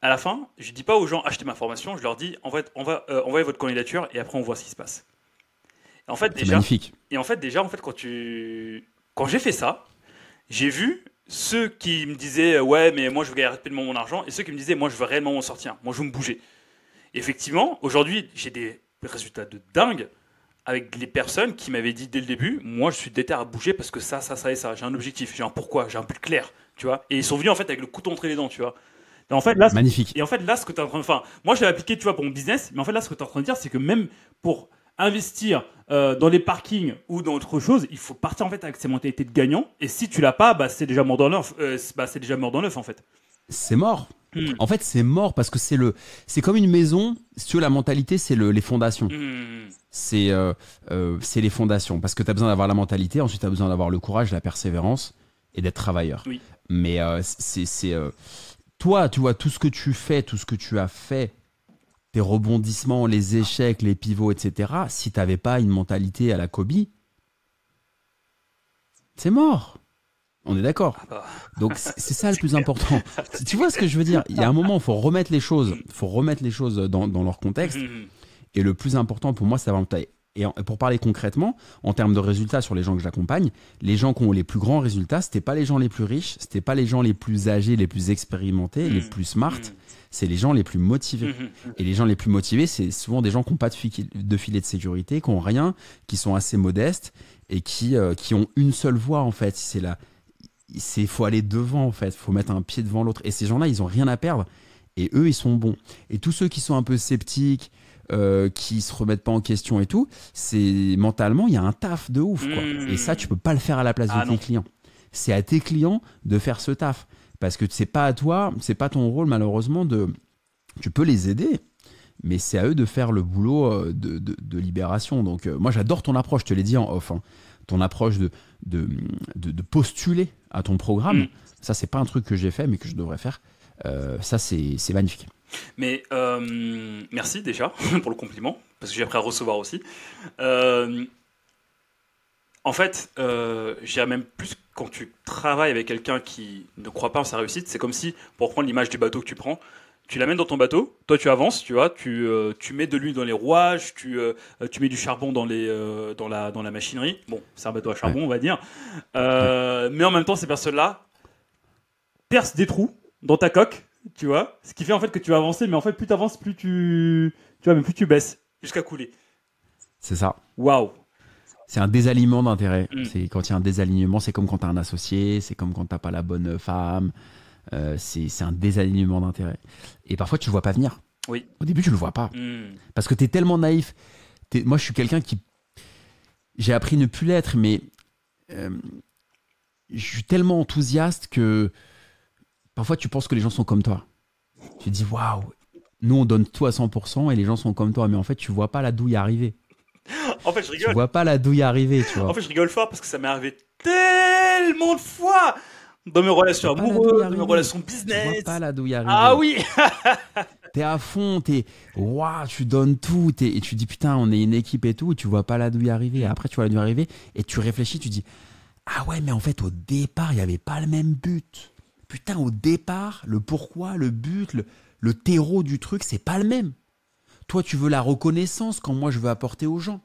À la fin, je dis pas aux gens achetez ma formation, je leur dis en fait, envoyez votre candidature et après on voit ce qui se passe. Et en fait, C'est magnifique. Et en fait, déjà, quand j'ai fait ça, j'ai vu ceux qui me disaient ouais, mais moi je veux gagner rapidement mon argent, et ceux qui me disaient moi je veux réellement m'en sortir, moi je veux me bouger. Et effectivement, aujourd'hui, j'ai des résultats de dingue avec les personnes qui m'avaient dit dès le début moi je suis déter à bouger parce que ça et ça, j'ai un objectif, j'ai un pourquoi, j'ai un but clair, tu vois. Et ils sont venus en fait avec le couteau entre les dents, tu vois. Et en fait, là, magnifique. Et en fait, là, ce que tu es en train de... Enfin, moi, je l'ai appliqué, tu vois, pour mon business, mais en fait, là, ce que tu es en train de dire, c'est que même pour investir dans les parkings ou dans autre chose, il faut partir en fait avec ces mentalités de gagnant. Et si tu l'as pas, bah, c'est déjà mort dans l'œuf. C'est déjà mort dans l'œuf, en fait. C'est mort. En fait, c'est mort parce que c'est comme une maison. Si tu veux, la mentalité, c'est les fondations. C'est les fondations. Parce que tu as besoin d'avoir la mentalité, ensuite tu as besoin d'avoir le courage, la persévérance et d'être travailleur. Oui. Mais toi, tu vois, tout ce que tu fais, tout ce que tu as fait, tes rebondissements, les échecs, les pivots, etc., si tu n'avais pas une mentalité à la Kobe, c'est mort. On est d'accord. Donc, c'est ça le plus important. Tu vois ce que je veux dire? Il y a un moment, il faut remettre les choses dans leur contexte. Et le plus important pour moi, c'est d'avoir une mentalité. Et pour parler concrètement, en termes de résultats sur les gens que j'accompagne, les gens qui ont les plus grands résultats, c'était pas les gens les plus riches, c'était pas les gens les plus âgés, les plus expérimentés, les plus smart, c'est les gens les plus motivés. Et les gens les plus motivés, c'est souvent des gens qui n'ont pas de filet de sécurité, qui n'ont rien, qui sont assez modestes et qui ont une seule voie en fait. Il faut aller devant en fait, il faut mettre un pied devant l'autre. Et ces gens-là, ils n'ont rien à perdre et eux, ils sont bons. Et tous ceux qui sont un peu sceptiques, qui se remettent pas en question et tout, c'est mentalement il y a un taf de ouf quoi. Et ça tu peux pas le faire à la place de tes clients. C'est à tes clients de faire ce taf parce que c'est pas à toi, c'est pas ton rôle malheureusement tu peux les aider mais c'est à eux de faire le boulot de libération. Donc moi j'adore ton approche, je te l'ai dit en off, hein. Ton approche de postuler à ton programme, ça c'est pas un truc que j'ai fait mais que je devrais faire. Ça c'est magnifique. Mais merci déjà pour le compliment, parce que j'ai appris à recevoir aussi. En fait, j'irais même plus quand tu travailles avec quelqu'un qui ne croit pas en sa réussite, c'est comme si, pour reprendre l'image du bateau que tu prends, tu l'amènes dans ton bateau, toi tu avances, tu vois, tu mets de l'huile dans les rouages, tu mets du charbon dans la machinerie. Bon, c'est un bateau à charbon, on va dire. Mais en même temps, ces personnes-là percent des trous dans ta coque. Tu vois, ce qui fait en fait que tu vas avancer, mais en fait plus tu avances, plus tu baisses jusqu'à couler. C'est ça. Waouh. C'est un désalignement d'intérêt. C'est quand il y a un désalignement, c'est comme quand tu as un associé, c'est comme quand tu n'as pas la bonne femme. C'est un désalignement d'intérêt. Et parfois tu le vois pas venir. Oui. Au début tu le vois pas. Parce que tu es tellement naïf. Moi je suis quelqu'un qui... J'ai appris ne plus l'être, mais je suis tellement enthousiaste que parfois, tu penses que les gens sont comme toi. Tu te dis, waouh, nous, on donne tout à 100% et les gens sont comme toi. Mais en fait, tu vois pas la douille arriver. En fait, je rigole. Tu vois pas la douille arriver, tu vois. En fait, je rigole fort parce que ça m'est arrivé tellement de fois dans mes relations amoureuses, dans mes relations business. Tu vois pas la douille arriver. Ah oui. T'es à fond, waouh, tu donnes tout. Et tu dis, putain, on est une équipe et tout. Et tu vois pas la douille arriver. Et après, tu vois la douille arriver et tu réfléchis, tu dis, ah ouais, mais en fait, au départ, il n'y avait pas le même but. Putain, au départ, le pourquoi, le but, le terreau du truc, c'est pas le même. Toi, tu veux la reconnaissance quand moi, je veux apporter aux gens.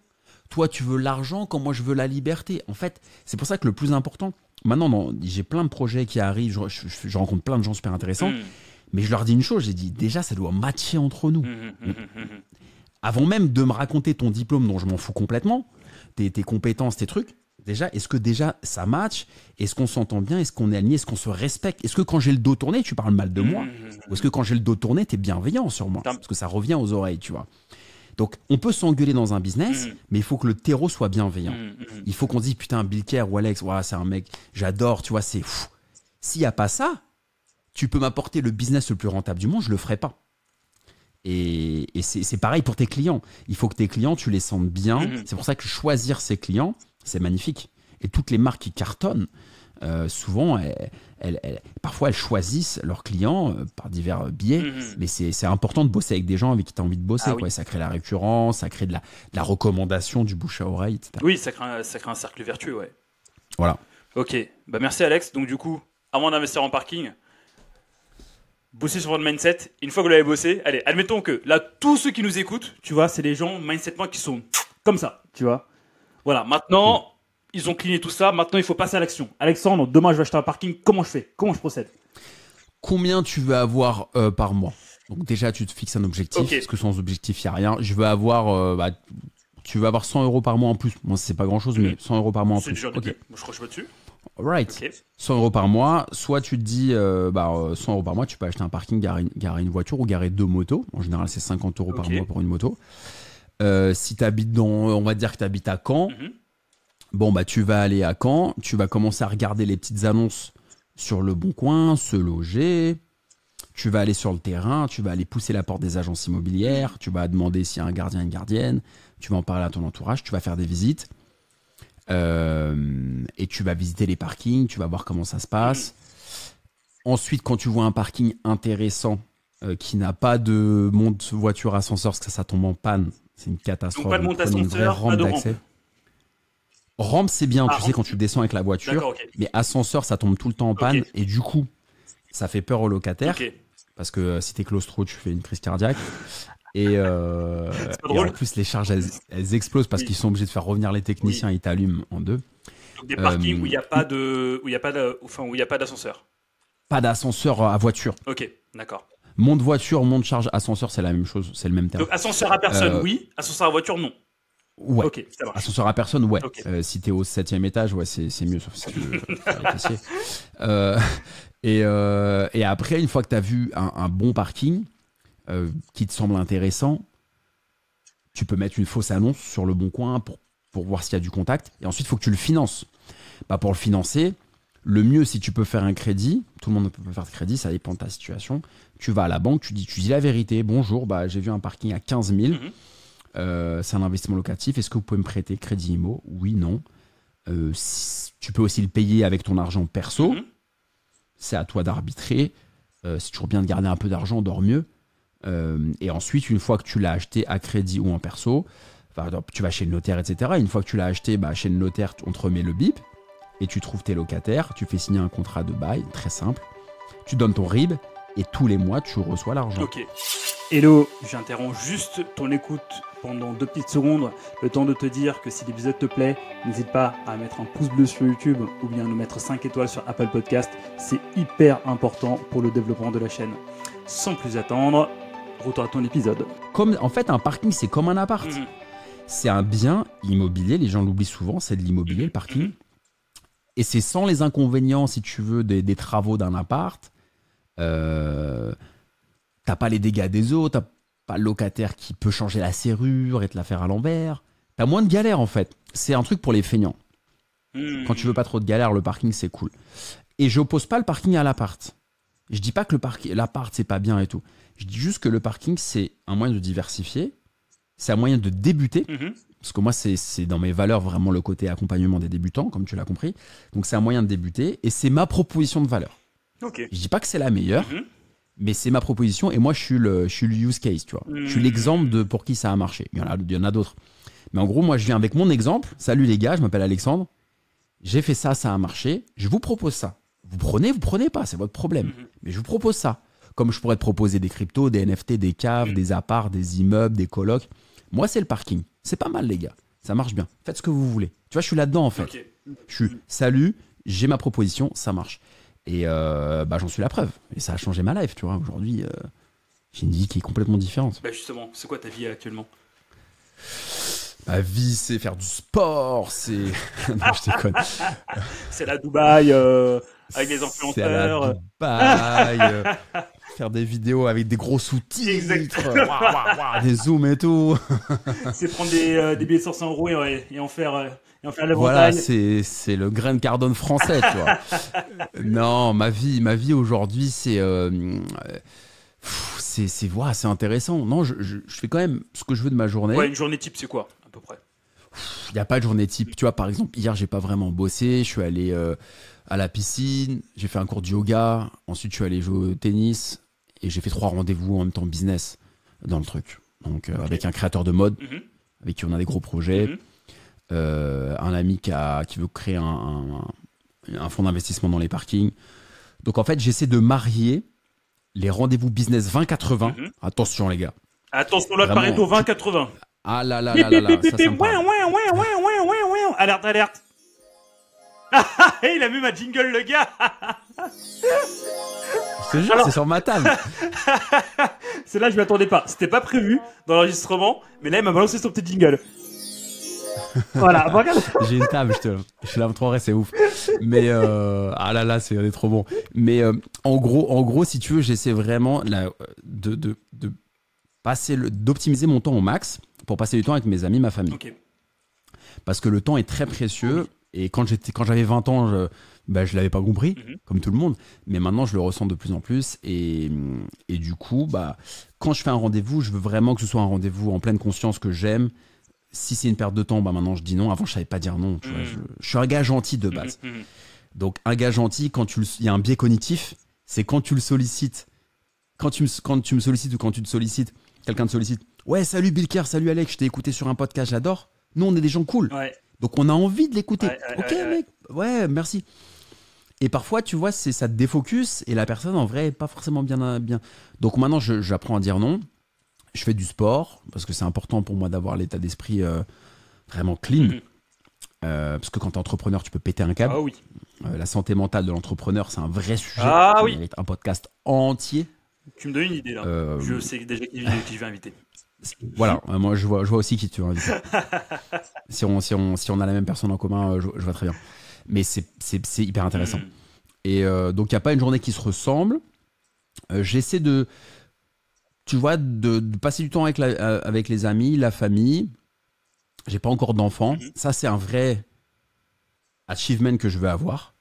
Toi, tu veux l'argent quand moi, je veux la liberté. En fait, c'est pour ça que le plus important... Maintenant, j'ai plein de projets qui arrivent, je rencontre plein de gens super intéressants, mais je leur dis une chose, j'ai dit, déjà, ça doit matcher entre nous. Avant même de me raconter ton diplôme, dont je m'en fous complètement, tes compétences, tes trucs, déjà, est-ce que déjà ça match? Est-ce qu'on s'entend bien? Est-ce qu'on est aligné? Est-ce qu'on se respecte? Est-ce que quand j'ai le dos tourné, tu parles mal de moi? Ou est-ce que quand j'ai le dos tourné, tu es bienveillant sur moi? Parce que ça revient aux oreilles, tu vois. Donc, on peut s'engueuler dans un business, mais il faut que le terreau soit bienveillant. Il faut qu'on dise, putain, Bill Kerr ou Alex, ouais, c'est un mec, j'adore, tu vois, c'est fou. S'il n'y a pas ça, tu peux m'apporter le business le plus rentable du monde, je ne le ferai pas. Et c'est pareil pour tes clients. Il faut que tes clients, tu les sentes bien. C'est pour ça que choisir ses clients, c'est magnifique. Et toutes les marques qui cartonnent, souvent, parfois, elles choisissent leurs clients par divers biais. Mais c'est important de bosser avec des gens avec qui tu as envie de bosser. Oui. Ça crée la récurrence, ça crée de la recommandation, du bouche à oreille, etc. Oui, ça crée un cercle vertueux, ouais. Voilà. Ok, bah merci Alex. Donc du coup, avant d'investir en parking, bosser sur votre mindset. Une fois que vous l'avez bossé, allez, admettons que là, tous ceux qui nous écoutent, tu vois, c'est des gens mindsetement qui sont comme ça, tu vois. Voilà, maintenant, ils ont cleané tout ça. Maintenant, il faut passer à l'action. Alexandre, demain, je vais acheter un parking. Comment je fais? Comment je procède? Combien tu veux avoir par mois? Donc déjà, tu te fixes un objectif, parce que sans objectif, il n'y a rien. Je veux avoir... tu veux avoir 100 € par mois en plus. Moi, c'est pas grand-chose, mais 100 € par mois en plus. C'est déjà okay. Moi, je crois que je vais dessus. Right. Okay. 100 € par mois. Soit tu te dis, 100 € par mois, tu peux acheter un parking, garer une voiture ou garer 2 motos. En général, c'est 50 € par mois pour une moto. Si tu habites on va dire que tu habites à Caen, bon, bah, tu vas aller à Caen, tu vas commencer à regarder les petites annonces sur Le Bon Coin, se loger. Tu vas aller sur le terrain, tu vas aller pousser la porte des agences immobilières, tu vas demander s'il y a un gardien, une gardienne, tu vas en parler à ton entourage, tu vas faire des visites et tu vas visiter les parkings, tu vas voir comment ça se passe. Ensuite, quand tu vois un parking intéressant qui n'a pas de monte voiture ascenseur, parce que ça tombe en panne, c'est une catastrophe. Donc pas de monte ascenseur, pas de rampe. Rampe, c'est bien, tu sais, quand tu descends avec la voiture, mais ascenseur, ça tombe tout le temps en panne et du coup, ça fait peur aux locataires. Parce que si t'es claustro, tu fais une crise cardiaque. Et en plus, les charges, elles explosent parce qu'ils sont obligés de faire revenir les techniciens, ils t'allument en deux. Donc des parkings où il n'y a pas d'ascenseur. Pas d'ascenseur à voiture. Ok, d'accord. Monte voiture, monte charge, ascenseur, c'est la même chose, c'est le même terme. Donc ascenseur à personne, oui. Ascenseur à voiture, non. Ouais. Ok, ça marche. Ascenseur à personne, ouais. Okay. Si t'es au 7e étage, ouais, c'est mieux, sauf si tu veux et après, une fois que tu as vu un bon parking qui te semble intéressant, tu peux mettre une fausse annonce sur Le Bon Coin pour voir s'il y a du contact. Et ensuite, il faut que tu le finances. Bah, pour le financer, le mieux, si tu peux faire un crédit, tout le monde peut faire de crédit, ça dépend de ta situation. Tu vas à la banque, tu dis la vérité. Bonjour, bah, j'ai vu un parking à 15 000. C'est un investissement locatif. Est-ce que vous pouvez me prêter crédit IMO? Oui, non. Tu peux aussi le payer avec ton argent perso. C'est à toi d'arbitrer. C'est toujours bien de garder un peu d'argent, dort mieux. Et ensuite, une fois que tu l'as acheté à crédit ou en perso, tu vas chez le notaire, etc. Et une fois que tu l'as acheté, bah, chez le notaire, on te remet le bip et tu trouves tes locataires. Tu fais signer un contrat de bail, très simple. Tu donnes ton RIB et tous les mois, tu reçois l'argent. Ok. Hello, j'interromps juste ton écoute pendant 2 petites secondes, le temps de te dire que si l'épisode te plaît, n'hésite pas à mettre un pouce bleu sur YouTube ou bien nous mettre 5 étoiles sur Apple Podcast. C'est hyper important pour le développement de la chaîne. Sans plus attendre, retour à ton épisode. En fait, un parking, c'est comme un appart. C'est un bien immobilier, les gens l'oublient souvent, c'est de l'immobilier, le parking. Et c'est sans les inconvénients, si tu veux, des travaux d'un appart. T'as pas les dégâts des eaux, t'as pas le locataire qui peut changer la serrure et te la faire à l'envers. T'as moins de galères en fait. C'est un truc pour les feignants. Quand tu veux pas trop de galères, le parking c'est cool. Et j'oppose pas le parking à l'appart. Je dis pas que l'appart c'est pas bien et tout. Je dis juste que le parking c'est un moyen de diversifier. C'est un moyen de débuter. Parce que moi c'est dans mes valeurs vraiment le côté accompagnement des débutants, comme tu l'as compris. Donc c'est un moyen de débuter et c'est ma proposition de valeur. Okay. Je dis pas que c'est la meilleure. Mais c'est ma proposition et moi je suis le use case, tu vois. Je suis l'exemple pour qui ça a marché. Il y en a d'autres. Mais en gros, moi je viens avec mon exemple. Salut les gars, je m'appelle Alexandre. J'ai fait ça, ça a marché. Je vous propose ça. Vous prenez pas, c'est votre problème. Mais je vous propose ça. Comme je pourrais te proposer des cryptos, des NFT, des caves, des apparts, des immeubles, des colocs. Moi c'est le parking. C'est pas mal les gars. Ça marche bien. Faites ce que vous voulez. Tu vois, je suis là-dedans en fait. Okay. Je suis salut, j'ai ma proposition, ça marche. Et j'en suis la preuve. Et ça a changé ma life, tu vois. Aujourd'hui, j'ai une vie qui est complètement différente. Bah justement, c'est quoi ta vie actuellement? Ma vie, c'est faire du sport, c'est... Non, je déconne. C'est la Dubaï avec des influenceurs. C'est la Dubaï, faire des vidéos avec des gros sous-titres, des zooms et tout. C'est prendre des billets de 500 € et en faire la voilà, c'est le grain Cardone français, tu vois. Non, ma vie aujourd'hui, c'est intéressant. Non, je fais quand même ce que je veux de ma journée. Ouais, une journée type, c'est quoi, à peu près? Il n'y a pas de journée type. Tu vois, par exemple, hier, j'ai pas vraiment bossé. Je suis allé à la piscine, j'ai fait un cours de yoga. Ensuite, je suis allé jouer au tennis et j'ai fait 3 rendez-vous en même temps business dans le truc. Donc, avec un créateur de mode avec qui on a des gros projets. Un ami qui veut créer un fonds d'investissement dans les parkings. Donc, en fait, j'essaie de marier les rendez-vous business 20-80. Attention, les gars. Attention, là, Pareto 20-80. Ah là là là là là, ça me parle. Alerte, alerte. Il a mis ma jingle, le gars. Je te jure, c'est sur ma table. C'est là, je m'attendais pas. C'était pas prévu dans l'enregistrement, mais là, il m'a balancé son petit jingle. Voilà, regarde. J'ai une table, je te la montrerai, c'est ouf. Mais ah là là, on est trop bon. Mais en gros, si tu veux, j'essaie vraiment de d'optimiser mon temps au max pour passer du temps avec mes amis, ma famille. Okay. Parce que le temps est très précieux. Et quand j'avais 20 ans, je l'avais pas compris, comme tout le monde. Mais maintenant, je le ressens de plus en plus. Et du coup, quand je fais un rendez-vous, je veux vraiment que ce soit un rendez-vous en pleine conscience que j'aime. Si c'est une perte de temps, maintenant, je dis non. Avant, je savais pas dire non. Tu vois, je suis un gars gentil de base. Donc, un gars gentil, il y a un biais cognitif, c'est quand tu le sollicites. Quand tu me sollicites ou quand tu te sollicites, quelqu'un te sollicite. Ouais, salut Bilker, salut Alex, je t'ai écouté sur un podcast, j'adore. Nous, on est des gens cool. Ouais. Donc, on a envie de l'écouter. Ok, ouais. mec, ouais, merci. Et parfois, tu vois, ça te défocus et la personne, en vrai, n'est pas forcément bien. Donc, maintenant, j'apprends à dire non. Je fais du sport parce que c'est important pour moi d'avoir l'état d'esprit vraiment clean. Parce que quand tu es entrepreneur, tu peux péter un câble. Ah oui. La santé mentale de l'entrepreneur, c'est un vrai sujet. Ah oui. Un podcast entier. Tu me donnes une idée là. Je sais déjà qui je vais inviter. Voilà, moi je vois aussi qui tu veux inviter. si on a la même personne en commun, je vois très bien. Mais c'est hyper intéressant. Et donc il n'y a pas une journée qui se ressemble. J'essaie de passer du temps avec les amis, la famille. J'ai pas encore d'enfants. Ça, c'est un vrai achievement que je veux avoir.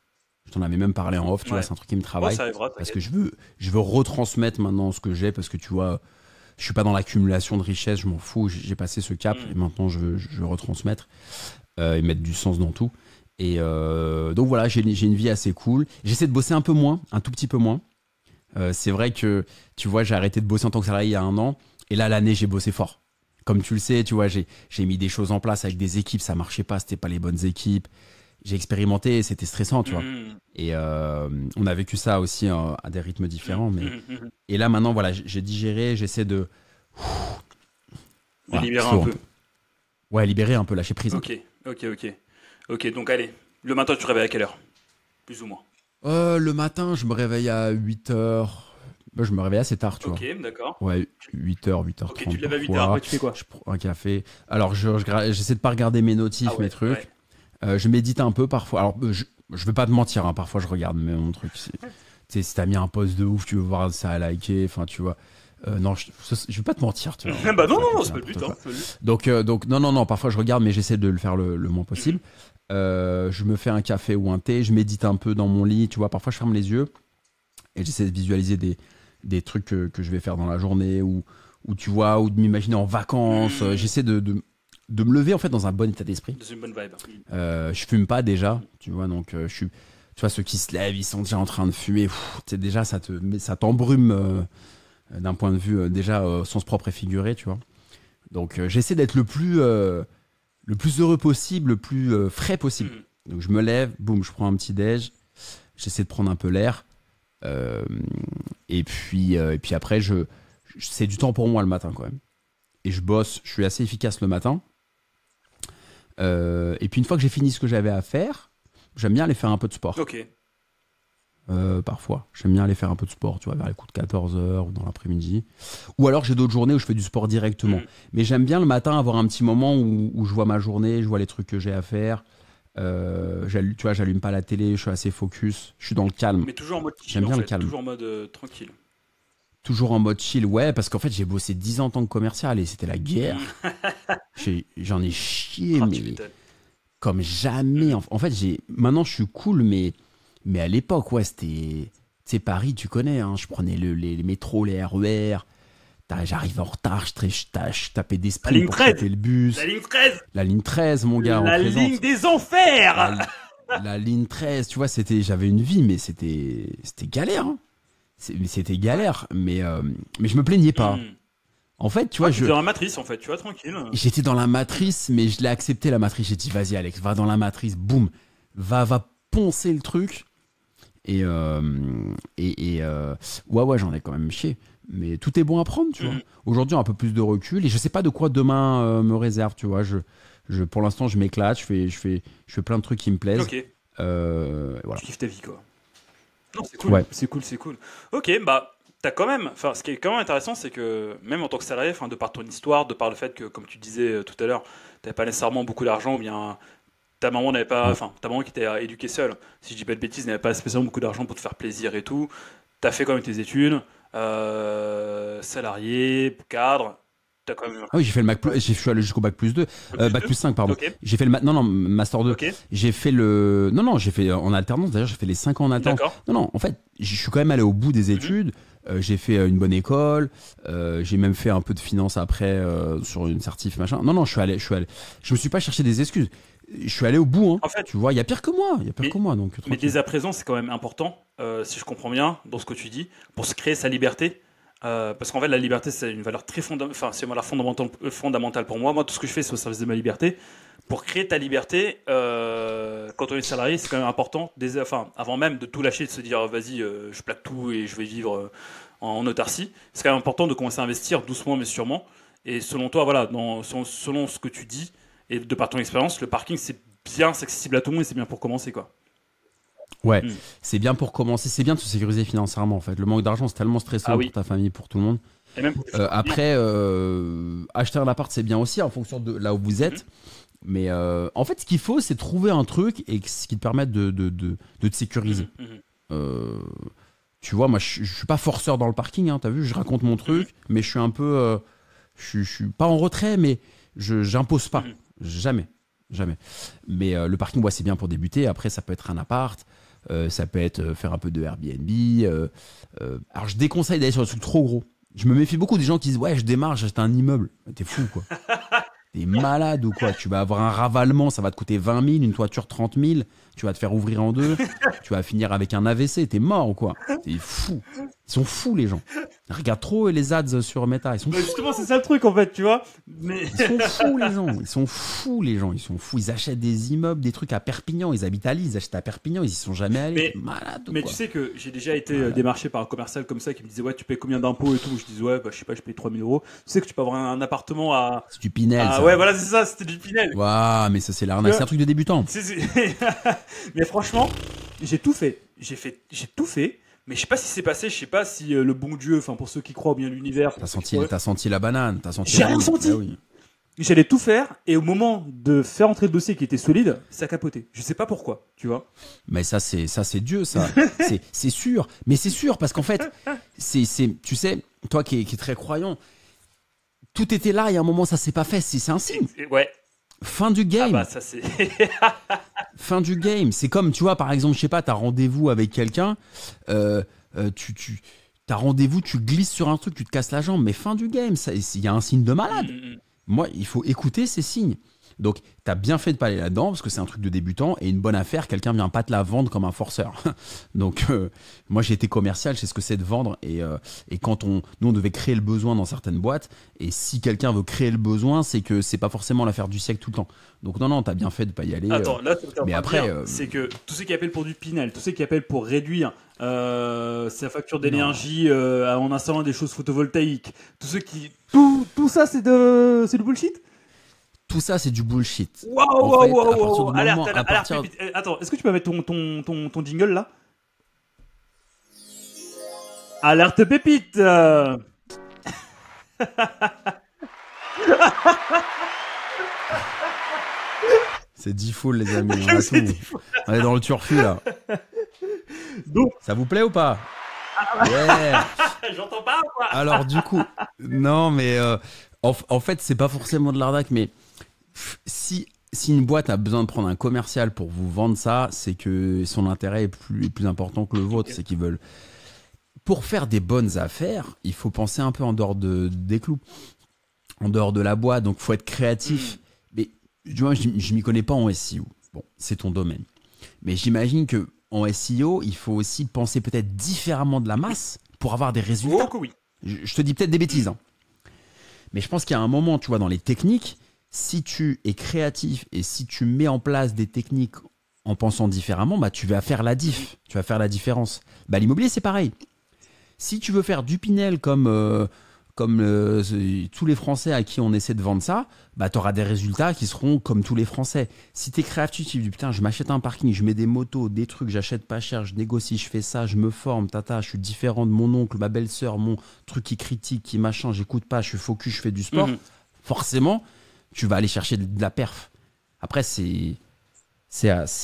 Je t'en avais même parlé en off, tu vois, c'est un truc qui me travaille. Ça arrivera, parce que je veux retransmettre maintenant ce que j'ai, parce que tu vois, je suis pas dans l'accumulation de richesses, je m'en fous, j'ai passé ce cap et maintenant je veux retransmettre et mettre du sens dans tout. Et donc voilà, j'ai une vie assez cool. J'essaie de bosser un tout petit peu moins. C'est vrai que, tu vois, j'ai arrêté de bosser en tant que salarié il y a 1 an. Et là, l'année, j'ai bossé fort. Comme tu le sais, tu vois, j'ai mis des choses en place avec des équipes. Ça marchait pas, c'était pas les bonnes équipes. J'ai expérimenté, c'était stressant, tu vois. Et on a vécu ça aussi à des rythmes différents. Et là, maintenant, voilà, j'ai digéré, j'essaie de... libérer un peu. Ouais, libérer un peu, lâcher prise. Ok, donc allez. Le matin, tu te réveilles à quelle heure? Plus ou moins. Le matin, je me réveille à 8h. Je me réveille assez tard, tu vois. Ok, d'accord. Ouais, 8h, 8h30. Ok, tu te lèves à 8h, après tu fais quoi? Je prends un café. Alors, j'essaie de pas regarder mes notifs, mes trucs. Ouais. Je médite un peu parfois. Alors, je vais pas te mentir, hein, parfois je regarde mon truc. Si t'as mis un post de ouf, tu veux voir ça à liker, enfin, tu vois. Non, je vais pas te mentir, tu vois. Bah non, c'est pas le but. Donc, non, parfois je regarde, mais j'essaie de le faire le moins possible. Je me fais un café ou un thé, je médite un peu dans mon lit, tu vois. Parfois, je ferme les yeux et j'essaie de visualiser des trucs que je vais faire dans la journée ou tu vois, ou de m'imaginer en vacances. J'essaie de me lever en fait dans un bon état d'esprit. Dans une bonne vibe. Je fume pas déjà, tu vois, donc tu vois, ceux qui se lèvent, ils sont déjà en train de fumer. Déjà, ça t'embrume d'un point de vue déjà sens propre et figuré, tu vois. Donc, j'essaie d'être le plus heureux possible, le plus frais possible. Donc, je me lève, boum, je prends un petit déj, j'essaie de prendre un peu l'air. Et puis après, c'est du temps pour moi le matin quand même. Et je bosse, je suis assez efficace le matin. Et puis une fois que j'ai fini ce que j'avais à faire, j'aime bien aller faire un peu de sport. Ok. Parfois, j'aime bien aller faire un peu de sport, tu vois, vers les coups de 14h ou dans l'après-midi. Ou alors j'ai d'autres journées où je fais du sport directement. Mais j'aime bien le matin avoir un petit moment où je vois ma journée, je vois les trucs que j'ai à faire. Tu vois, j'allume pas la télé, je suis assez focus, je suis dans le calme. Mais toujours en mode chill. J'aime bien le calme. Toujours en mode tranquille. Toujours en mode chill, ouais, parce qu'en fait j'ai bossé 10 ans en tant que commercial et c'était la guerre. J'en ai chié, mais comme jamais. En fait, maintenant je suis cool, mais à l'époque, ouais, c'était... Tu sais, Paris, tu connais, hein, je prenais les métros, les RER. J'arrive en retard, je tapais des La sprints ligne pour 13. choper le bus. La ligne 13. La ligne 13, mon gars, La représente. ligne des enfers. La ligne 13, tu vois, j'avais une vie, mais c'était galère. Hein. C'était galère, mais je me plaignais pas. En fait, tu vois, Tu es dans la matrice, en fait, tu vois, tranquille. j'étais dans la matrice, mais je l'ai accepté, la matrice. J'ai dit, vas-y, Alex, va dans la matrice, boum, va poncer le truc. Ouais, j'en ai quand même chié. Mais tout est bon à prendre, tu vois. Aujourd'hui, un peu plus de recul, et je sais pas de quoi demain me réserve, tu vois. Pour l'instant, je m'éclate, je fais plein de trucs qui me plaisent. Ok. Voilà. Tu kiffes ta vie, quoi. Non, c'est cool, Ouais. c'est cool. Ok, bah, t'as quand même, enfin, ce qui est quand même intéressant, c'est que même en tant que salarié, enfin, de par ton histoire, de par le fait que, comme tu disais tout à l'heure, t'avais pas nécessairement beaucoup d'argent, ou bien ta maman n'avait pas, enfin, ta maman qui était éduquée seule, si je dis pas de bêtises, n'avait pas spécialement beaucoup d'argent pour te faire plaisir et tout. T'as fait quand même tes études, salarié, cadre, t'as quand même. Ah oui, j'ai fait le je suis allé jusqu'au bac plus 2, bac plus 5, pardon. Ok. J'ai fait non, master 2. Ok. J'ai fait j'ai fait en alternance, d'ailleurs, j'ai fait les 5 ans en alternance. D'accord. Non, en fait, je suis quand même allé au bout des études. J'ai fait une bonne école, j'ai même fait un peu de finance après sur une certif, machin. Non, je me suis pas cherché des excuses. Je suis allé au bout, hein. En fait, Tu vois, il y a pire que moi, donc mais tranquille. dès à présent, c'est quand même important, si je comprends bien, dans ce que tu dis, pour se créer sa liberté. Parce qu'en fait, la liberté, c'est une valeur très c'est une valeur fondamentale pour moi. Moi, tout ce que je fais, c'est au service de ma liberté. Pour créer ta liberté, quand on est salarié, c'est quand même important. Avant même de tout lâcher, de se dire, vas-y, je plaque tout et je vais vivre en autarcie. C'est quand même important de commencer à investir doucement mais sûrement. Et selon toi, voilà, selon ce que tu dis et de par ton expérience, le parking, c'est accessible à tout le monde et c'est bien pour commencer, quoi. Ouais, c'est bien pour commencer, c'est bien de se sécuriser financièrement en fait. Le manque d'argent, c'est tellement stressant pour ta famille, pour tout le monde. Et même Après, acheter un appart, c'est bien aussi en fonction de là où vous êtes. Mais en fait, ce qu'il faut, c'est trouver un truc et ce qui te permette de te sécuriser. Tu vois, moi, je suis pas forceur dans le parking, hein, t'as vu, je raconte mon truc, mais je suis un peu... je suis pas en retrait, mais j'impose pas. Jamais. Mais le parking, ouais, c'est bien pour débuter. Après, ça peut être un appart, ça peut être faire un peu de Airbnb. Alors, je déconseille d'aller sur des trucs trop gros. Je me méfie beaucoup des gens qui disent, ouais, je démarre, j'achète un immeuble. T'es fou, quoi. T'es malade ou quoi? Tu vas avoir un ravalement, ça va te coûter 20 000, une toiture 30 000, tu vas te faire ouvrir en deux, tu vas finir avec un AVC, t'es mort ou quoi? T'es fou. Ils sont fous, les gens. Regarde trop les ads sur Meta, ils sont fous. Justement, c'est ça le truc, en fait, tu vois. Mais... Ils sont fous, les gens. Ils sont fous, les gens. Ils sont fous. Ils achètent des immeubles, des trucs à Perpignan. Ils habitent à Lille, ils achètent à Perpignan, ils y sont jamais allés. Malade ou mais quoi? tu sais que j'ai déjà été démarché par un commercial comme ça qui me disait, ouais, tu payes combien d'impôts et tout. Je disais, ouais, bah, je sais pas, je paye 3 000 euros. Tu sais que tu peux avoir un appartement à. C'est du Pinel. Ah ça. ouais, voilà, c'est ça, c'était du Pinel. Waouh, mais ça, c'est l'arnaque. C'est un truc de débutant. Mais franchement, j'ai tout fait. J'ai tout fait. Mais je sais pas si c'est passé, je sais pas si le bon Dieu, enfin pour ceux qui croient au bien l'univers. T'as senti la banane. J'ai rien senti. Ah oui. J'allais tout faire et au moment de faire entrer le dossier qui était solide, ça a capoté. Je sais pas pourquoi, tu vois. Mais ça c'est Dieu, ça. c'est sûr. Mais c'est sûr parce qu'en fait, tu sais, toi qui es très croyant, tout était là et à un moment ça s'est pas fait. C'est un signe. Ouais. Fin du game. Ah bah ça c'est. Fin du game. C'est comme, tu vois, par exemple, je sais pas, t'as rendez-vous avec quelqu'un, t'as rendez-vous, tu glisses sur un truc, tu te casses la jambe, mais fin du game, il y a un signe de malade. Moi, il faut écouter ces signes. Donc, t'as bien fait de pas aller là-dedans parce que c'est un truc de débutant et une bonne affaire, quelqu'un vient pas te la vendre comme un forceur. Donc, moi, j'ai été commercial, je sais ce que c'est de vendre et quand nous, on devait créer le besoin dans certaines boîtes et si quelqu'un veut créer le besoin, c'est que c'est pas forcément l'affaire du siècle tout le temps. Donc, non, t'as bien fait de pas y aller. Attends, là, mais après, c'est que tous ceux qui appellent pour du Pinel, tous ceux qui appellent pour réduire sa facture d'énergie en installant des choses photovoltaïques, tous ceux qui... Tout ça, c'est du bullshit. Tout ça, c'est du bullshit. Waouh. Alerte, pépite. Attends, est-ce que tu peux mettre ton jingle là? Alerte pépite. C'est 10 foules, les amis. On a tout. On est dans le turfu là. Donc, ça vous plaît ou pas? Yeah. J'entends pas quoi. Alors du coup, non mais en fait c'est pas forcément de l'arnaque, mais si une boîte a besoin de prendre un commercial pour vous vendre ça, c'est que son intérêt est plus important que le vôtre. C'est qu'ils veulent pour faire des bonnes affaires, il faut penser un peu en dehors des clous, en dehors de la boîte. Donc, il faut être créatif. Mais moi, je m'y connais pas en SEO. Bon, c'est ton domaine. Mais j'imagine que en SEO, il faut aussi penser peut-être différemment de la masse pour avoir des résultats. Oh, que oui. Je te dis peut-être des bêtises, hein. Mais je pense qu'il y a un moment, tu vois, dans les techniques, si tu es créatif et si tu mets en place des techniques en pensant différemment, bah, tu vas faire la diff, tu vas faire la différence. Bah, l'immobilier, c'est pareil. Si tu veux faire du Pinel comme tous les Français à qui on essaie de vendre ça, bah, tu auras des résultats qui seront comme tous les Français. Si tu es créatif, tu dis putain, je m'achète un parking, je mets des motos, des trucs, j'achète pas cher, je négocie, je fais ça, je me forme, je suis différent de mon oncle, ma belle-sœur, mon truc qui critique, qui machin, j'écoute pas, je suis focus, je fais du sport. Forcément, tu vas aller chercher de la perf. Après, c'est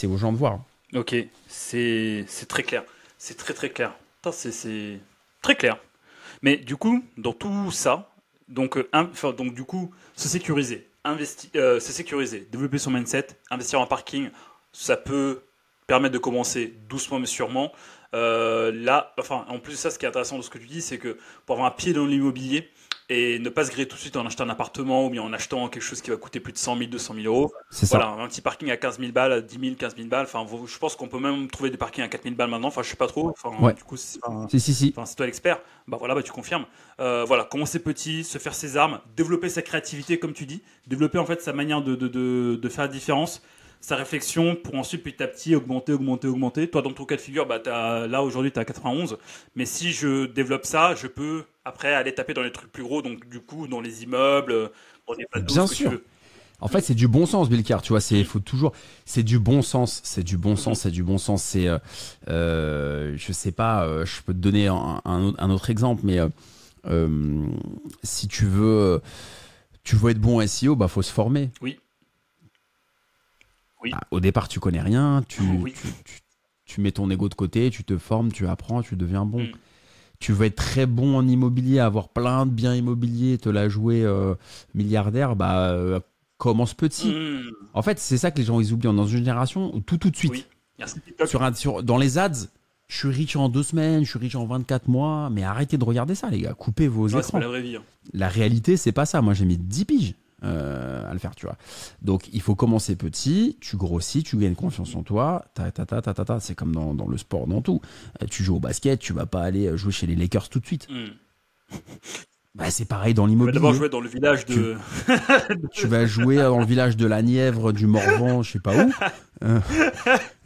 aux gens de voir. Ok, c'est très clair. C'est très très clair. Putain, c'est très clair. Mais du coup, dans tout ça, donc du coup, se sécuriser, développer son mindset, investir en parking, ça peut permettre de commencer doucement mais sûrement. En plus de ça, ce qui est intéressant de ce que tu dis, c'est que pour avoir un pied dans l'immobilier et ne pas se griller tout de suite en achetant un appartement ou bien en achetant quelque chose qui va coûter plus de 100 000, 200 000 euros. C'est ça. Voilà, un petit parking à 15 000 balles, 10 000, 15 000 balles. Enfin, je pense qu'on peut même trouver des parkings à 4 000 balles maintenant. Enfin, je sais pas trop. Enfin, Ouais. du coup, si. Si. Enfin, c'est toi l'expert. Bah voilà, bah tu confirmes. Voilà, commencer petit, se faire ses armes, développer sa créativité, comme tu dis, développer en fait sa manière de faire la différence, sa réflexion pour ensuite petit à petit augmenter. Toi, dans ton cas de figure, bah là aujourd'hui, tu as 91. Mais si je développe ça, je peux après aller taper dans les trucs plus gros, donc du coup, dans les immeubles, dans les plateaux, Bien ce que sûr. tu veux. En fait, c'est du bon sens, Bilkar. Tu vois, c'est du bon sens. C'est du bon sens. C'est, je sais pas. Je peux te donner un autre exemple, mais si tu veux être bon en SEO, bah faut se former. Oui. Oui. Bah, au départ, tu connais rien. Oui. Tu mets ton ego de côté, tu te formes, tu apprends, tu deviens bon. Mm. Tu veux être très bon en immobilier, avoir plein de biens immobiliers, te la jouer milliardaire, bah commence petit. En fait, c'est ça que les gens ils oublient dans une génération où tout de suite. Oui. Merci TikTok. Dans les ads, je suis riche en 2 semaines, je suis riche en 24 mois, mais arrêtez de regarder ça, les gars. Coupez vos Ouais, c'est écrans. pas la vraie vie. Hein. La réalité, c'est pas ça. Moi, j'ai mis 10 piges à le faire, tu vois. Donc, il faut commencer petit, tu grossis, tu gagnes confiance en toi. C'est comme dans le sport, dans tout. Tu joues au basket, tu vas pas aller jouer chez les Lakers tout de suite. Bah, c'est pareil dans l'immobilier. Tu vas d'abord jouer dans le village de. Tu vas jouer dans le village de la Nièvre, du Morvan, je sais pas où.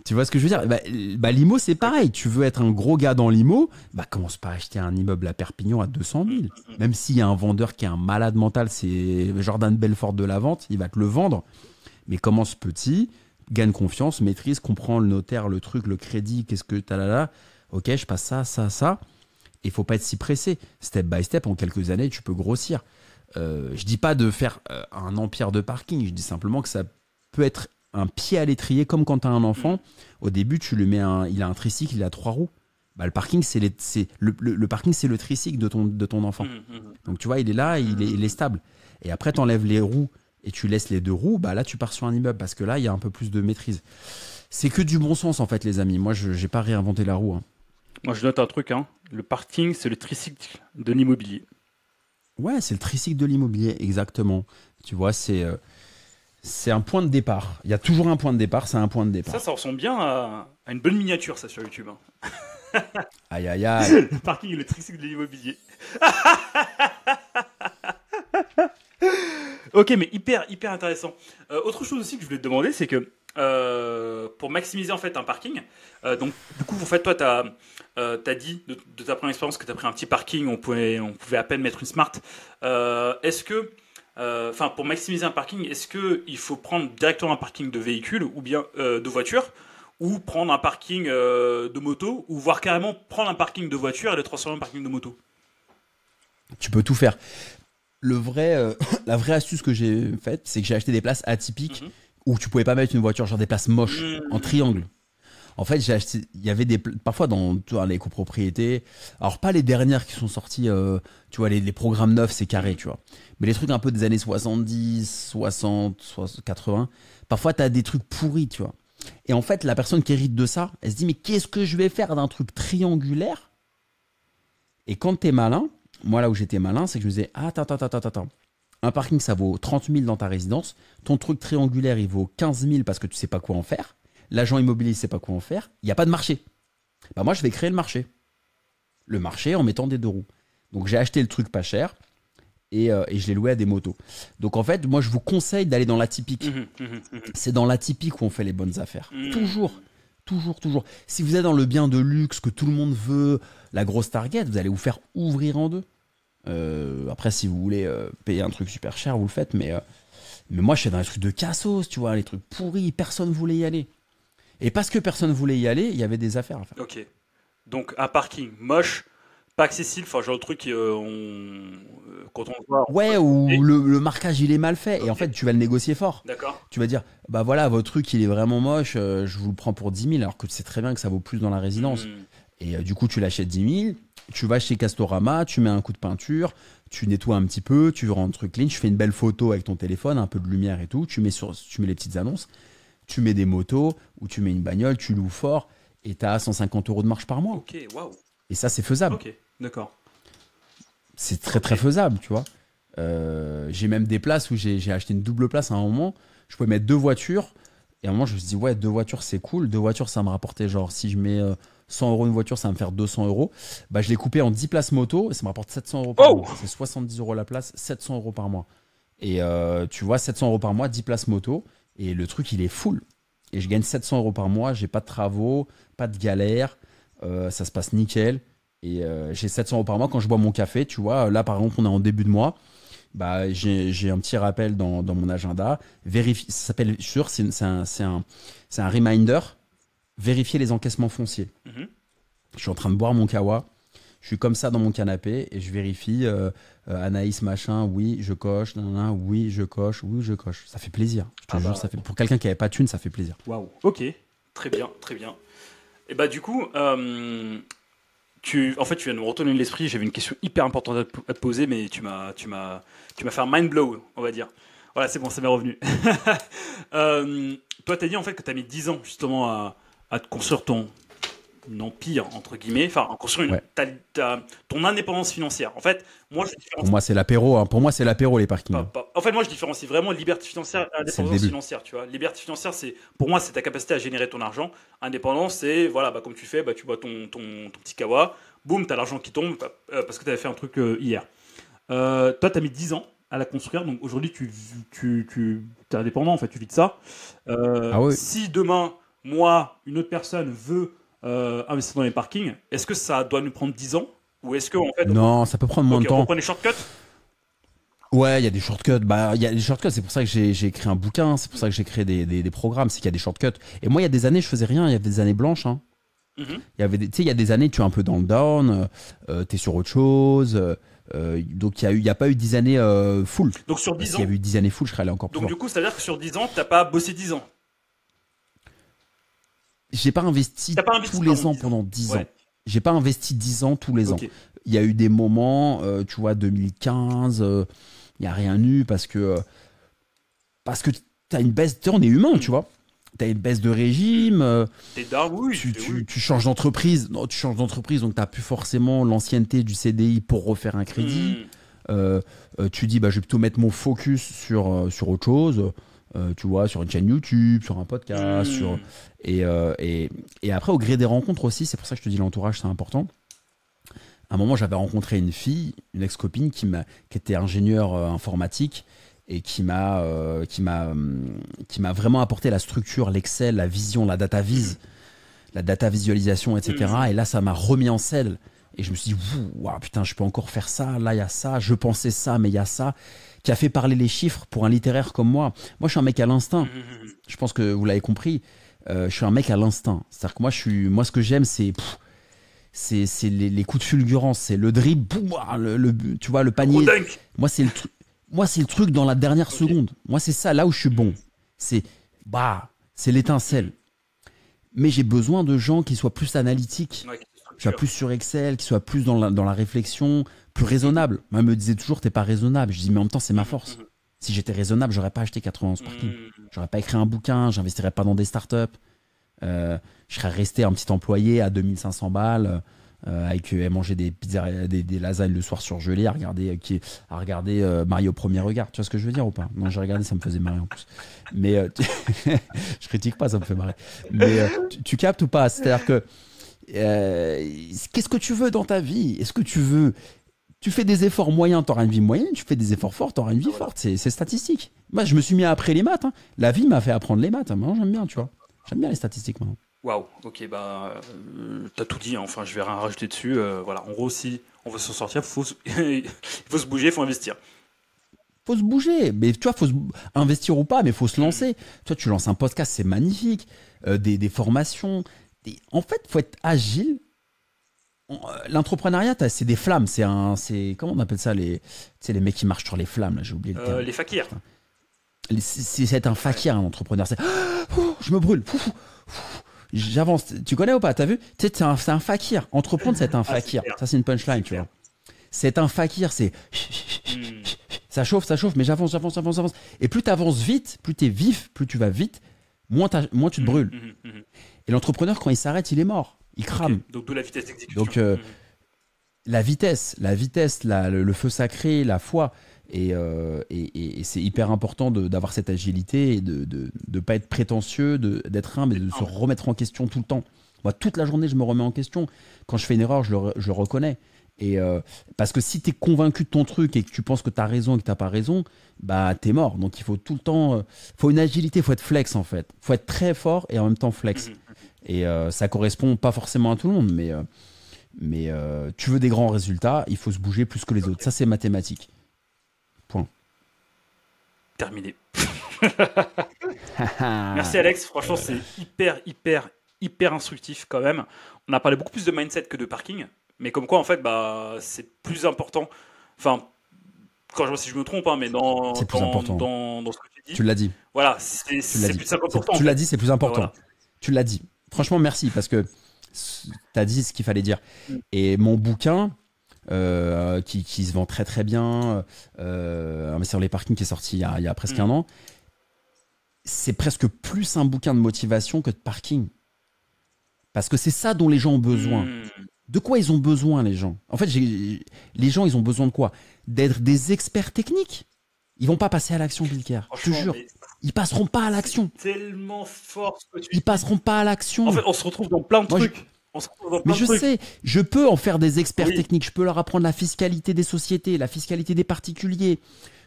Tu vois ce que je veux dire? Bah, l'IMO, c'est pareil. Tu veux être un gros gars dans l'IMO, bah, commence pas à acheter un immeuble à Perpignan à 200 000. Même s'il y a un vendeur qui est un malade mental, c'est Jordan Belfort de la vente, il va te le vendre. Mais commence petit, gagne confiance, maîtrise, comprends le notaire, le truc, le crédit, qu'est-ce que t'as là. Ok, je passe ça. Il faut pas être si pressé. Step by step, en quelques années, tu peux grossir. Je dis pas de faire un empire de parking. Je dis simplement que ça peut être un pied à l'étrier, comme quand tu as un enfant. Au début, tu lui mets il a un tricycle, il a 3 roues. Bah, le parking, le parking, c'est le tricycle de ton enfant. Donc, tu vois, il est là, il est stable. Et après, tu enlèves les roues et tu laisses les 2 roues. Bah, là, tu pars sur un immeuble parce que là, il y a un peu plus de maîtrise. C'est que du bon sens, en fait, les amis. Moi, je n'ai pas réinventé la roue. Hein. Moi, je note un truc. Hein. Le parking, c'est le tricycle de l'immobilier. Ouais, c'est le tricycle de l'immobilier, exactement. Tu vois, c'est un point de départ. Il y a toujours un point de départ, c'est un point de départ. Ça ressemble bien à une bonne miniature, ça, sur YouTube. Hein. Aïe, aïe, aïe. Le parking et le tricycle de l'immobilier. Ok, mais hyper intéressant. Autre chose aussi que je voulais te demander, c'est que pour maximiser en fait un parking, donc du coup, en fait, toi, tu as dit de ta première expérience que tu as pris un petit parking, on pouvait à peine mettre une Smart. Est-ce que, pour maximiser un parking, est-ce qu'il faut prendre directement un parking de véhicule ou bien de voiture, ou prendre un parking de moto, ou voire carrément prendre un parking de voiture et le transformer en parking de moto? Tu peux tout faire. La vraie astuce que j'ai faite, c'est que j'ai acheté des places atypiques où tu pouvais pas mettre une voiture, genre des places moches, en triangle. En fait, il y avait parfois dans les copropriétés, alors pas les dernières qui sont sorties, tu vois, les programmes neufs, c'est carré, tu vois. Mais les trucs un peu des années 70, 60, 80, parfois tu as des trucs pourris, tu vois. Et en fait, la personne qui hérite de ça, elle se dit, mais qu'est-ce que je vais faire d'un truc triangulaire Et quand tu es malin, moi là où j'étais malin, c'est que je me disais, ah, attends. Un parking, ça vaut 30 000 dans ta résidence. Ton truc triangulaire, il vaut 15 000 parce que tu sais pas quoi en faire. L'agent immobilier ne sait pas quoi en faire. Il n'y a pas de marché. Bah moi, je vais créer le marché. Le marché en mettant des 2 roues. Donc, j'ai acheté le truc pas cher et je l'ai loué à des motos. Donc, en fait, moi, je vous conseille d'aller dans l'atypique. C'est dans l'atypique où on fait les bonnes affaires. Toujours. Si vous êtes dans le bien de luxe que tout le monde veut, la grosse target, vous allez vous faire ouvrir en 2. Après, si vous voulez payer un truc super cher, vous le faites. Mais moi, je suis dans les trucs de cassos, tu vois, les trucs pourris. Personne ne voulait y aller. Et parce que personne ne voulait y aller, il y avait des affaires à faire. Ok. Donc, un parking moche, pas accessible, enfin, genre le truc, quand on le voit. Ouais, ou le marquage, il est mal fait. Okay. Et en fait, tu vas le négocier fort. D'accord. Tu vas dire, bah voilà, votre truc, il est vraiment moche, je vous le prends pour 10 000, alors que tu sais très bien que ça vaut plus dans la résidence. Et du coup, tu l'achètes 10 000, tu vas chez Castorama, tu mets un coup de peinture, tu nettoies un petit peu, tu rends le truc clean, tu fais une belle photo avec ton téléphone, un peu de lumière et tout, tu mets les petites annonces, tu mets des motos ou tu mets une bagnole, tu loues fort et tu as 150 € de marge par mois. Ok, waouh. Et ça, c'est faisable. Ok, d'accord. C'est très faisable, tu vois. J'ai même des places où j'ai acheté une double place à un moment, je pouvais mettre 2 voitures et à un moment, je me suis dit, ouais, 2 voitures, c'est cool. 2 voitures, ça me rapportait genre, si je mets 100 € une voiture, ça va me faire 200 €. Bah, je l'ai coupé en 10 places moto et ça me rapporte 700 € par mois. C'est 70 € la place, 700 € par mois. Et tu vois, 700 € par mois, 10 places moto. Et le truc, il est full. Et je gagne 700 € par mois. J'ai pas de travaux, pas de galère. Ça se passe nickel. Et j'ai 700 € par mois quand je bois mon café. Tu vois, là, par exemple, on est en début de mois. Bah, j'ai un petit rappel dans mon agenda. Vérifie, ça s'appelle c'est un reminder. Vérifier les encaissements fonciers. Je suis en train de boire mon kawa. Je suis comme ça dans mon canapé et je vérifie Anaïs machin, oui, je coche, oui, je coche, oui, je coche. Ça fait plaisir. Je te jure, ça fait pour quelqu'un qui n'avait pas de thune, ça fait plaisir. Waouh. Ok, très bien. Et bah du coup, tu viens de me retourner l'esprit. J'avais une question hyper importante à te poser, mais tu m'as fait un mind blow, on va dire. Voilà, c'est bon, ça m'est revenu. Toi, t'as dit en fait que t'as mis 10 ans justement à te construire ton empire, entre guillemets, enfin, en construire ton indépendance financière. En fait, moi, pour moi, c'est l'apéro. Hein. Pour moi, c'est l'apéro, les parkings. En fait, moi, je différencie vraiment liberté financière et indépendance financière. Tu vois, liberté financière, pour moi, c'est ta capacité à générer ton argent. Indépendance, c'est, voilà, bah, comme tu fais, bah, tu bois ton petit kawa, boum, t'as l'argent qui tombe parce que t'avais fait un truc hier. Toi, t'as mis 10 ans à la construire, donc aujourd'hui, t'es indépendant, en fait, tu vis de ça. Oui. Si demain, moi, une autre personne veut investir dans les parkings, est-ce que ça doit nous prendre 10 ans ou est-ce que en fait non, ça peut prendre moins de temps. On prend des shortcuts. Ouais, il y a des shortcuts. Bah, il y a des shortcuts. C'est pour ça que j'ai écrit un bouquin. C'est pour ça que j'ai créé des programmes. C'est qu'il y a des shortcuts. Et moi, il y a des années, je faisais rien. Il y avait des années blanches. Hein. Il y avait il y a des années, tu es un peu dans le down. T'es sur autre chose. Donc il y a pas eu 10 années full. Donc sur 10 ans. S'il y avait eu 10 années full, je serais allé encore plus Donc loin. du coup, ça veut dire que sur 10 ans, t'as pas bossé 10 ans. J'ai pas investi tous les ans pendant 10 ans. J'ai pas investi 10 ans tous les ans. Il y a eu des moments, tu vois, 2015, il n'y a rien eu parce que tu as une baisse, on est humain, tu vois. Tu as une baisse de régime, tu changes d'entreprise. Non, tu changes d'entreprise, donc tu n'as plus forcément l'ancienneté du CDI pour refaire un crédit. Tu dis, bah, je vais plutôt mettre mon focus sur autre chose. Tu vois, sur une chaîne YouTube, sur un podcast, et après au gré des rencontres aussi, c'est pour ça que je te dis l'entourage c'est important. À un moment j'avais rencontré une fille, une ex-copine qui était ingénieure informatique et qui m'a vraiment apporté la structure, l'Excel, la vision, la data visualisation, etc. Et là ça m'a remis en selle et je me suis dit wow, putain je peux encore faire ça, là il y a ça, je pensais ça mais il y a ça, qui a fait parler les chiffres pour un littéraire comme moi. Moi, je suis un mec à l'instinct. Je pense que vous l'avez compris. Je suis un mec à l'instinct. C'est-à-dire que moi, ce que j'aime, c'est les coups de fulgurance, c'est le dribble, tu vois, le panier. Moi, c'est le truc dans la dernière seconde. Moi, c'est ça, là où je suis bon. C'est l'étincelle. Mais j'ai besoin de gens qui soient plus analytiques, qui soient plus sur Excel, qui soient plus dans la réflexion, plus raisonnable. Moi, elle me disait toujours, t'es pas raisonnable. Je dis, mais en même temps, c'est ma force. Si j'étais raisonnable, j'aurais pas acheté 91 parking. J'aurais pas écrit un bouquin, j'investirais pas dans des startups. Je serais resté un petit employé à 2500 balles Elle mangeait des pizzas, des lasagnes le soir surgelées, à regarder Marie au premier regard. Tu vois ce que je veux dire ou pas? Non, j'ai regardé, ça me faisait marrer en plus. Mais je critique pas, ça me fait marrer. Mais tu captes ou pas? C'est-à-dire que qu'est-ce que tu veux dans ta vie? Est-ce que tu fais des efforts moyens, tu auras une vie moyenne. Tu fais des efforts forts, tu auras une vie forte. C'est statistique. Moi, je me suis mis après les maths. Hein. La vie m'a fait apprendre les maths. Maintenant, j'aime bien, tu vois. J'aime bien les statistiques maintenant. Waouh, ok, t'as tout dit, hein. Enfin, je vais rien rajouter dessus. Voilà, en gros, si on veut s'en sortir, il faut se bouger, il faut investir. Faut se bouger, mais tu vois, investir ou pas, mais faut se lancer. Toi, tu lances un podcast, c'est magnifique. Des formations. En fait, faut être agile. L'entrepreneuriat, c'est des flammes. Comment on appelle ça, les mecs qui marchent sur les flammes, là, j'ai oublié le terme. Les fakirs. C'est un fakir, un entrepreneur. Je me brûle. J'avance. Tu connais ou pas? T'as vu? Tu sais, c'est un fakir. Entreprendre, c'est un fakir. Ça, c'est une punchline, tu vois. C'est un fakir, c'est. Ça chauffe, mais j'avance. Et plus tu avances vite, plus tu es vif, plus tu vas vite, moins tu te brûles. Et l'entrepreneur, quand il s'arrête, il est mort. Il crame. Okay. Donc, d'où la vitesse d'exécution. Donc, la vitesse, le feu sacré, la foi. Et c'est hyper important d'avoir cette agilité et de ne pas être prétentieux, d'être humble et de se remettre en question tout le temps. Moi, toute la journée, je me remets en question. Quand je fais une erreur, je le reconnais. Et parce que si tu es convaincu de ton truc et que tu penses que tu as raison et que tu n'as pas raison, bah, tu es mort. Donc, il faut tout le temps... faut une agilité, il faut être flex, en fait. Il faut être très fort et en même temps flex. Et ça correspond pas forcément à tout le monde, mais tu veux des grands résultats, il faut se bouger plus que les autres. Ça, c'est mathématique. Point. Terminé. Merci Alex, franchement c'est hyper instructif quand même. On a parlé beaucoup plus de mindset que de parking, mais comme quoi en fait c'est plus important. Enfin, quand je vois si je me trompe, hein, mais dans ce que tu dis. Tu l'as dit. Voilà, c'est plus important. Tu l'as dit, c'est plus important. Voilà. Tu l'as dit. Franchement, merci parce que tu as dit ce qu'il fallait dire. Et mon bouquin. Qui se vend très très bien, sur les parkings, qui est sorti il y a presque un an, c'est presque plus un bouquin de motivation que de parking, parce que c'est ça dont les gens ont besoin. De quoi ils ont besoin, les gens? En fait, les gens, ils ont besoin de quoi? D'être des experts techniques. Ils vont pas passer à l'action, Bilker, je te jure. Ils passeront pas à l'action. Tellement fort ce que tu dis. Ils passeront pas à l'action. En fait, on se retrouve dans plein de trucs. Mais je sais, je peux en faire des experts techniques, je peux leur apprendre la fiscalité des sociétés, la fiscalité des particuliers,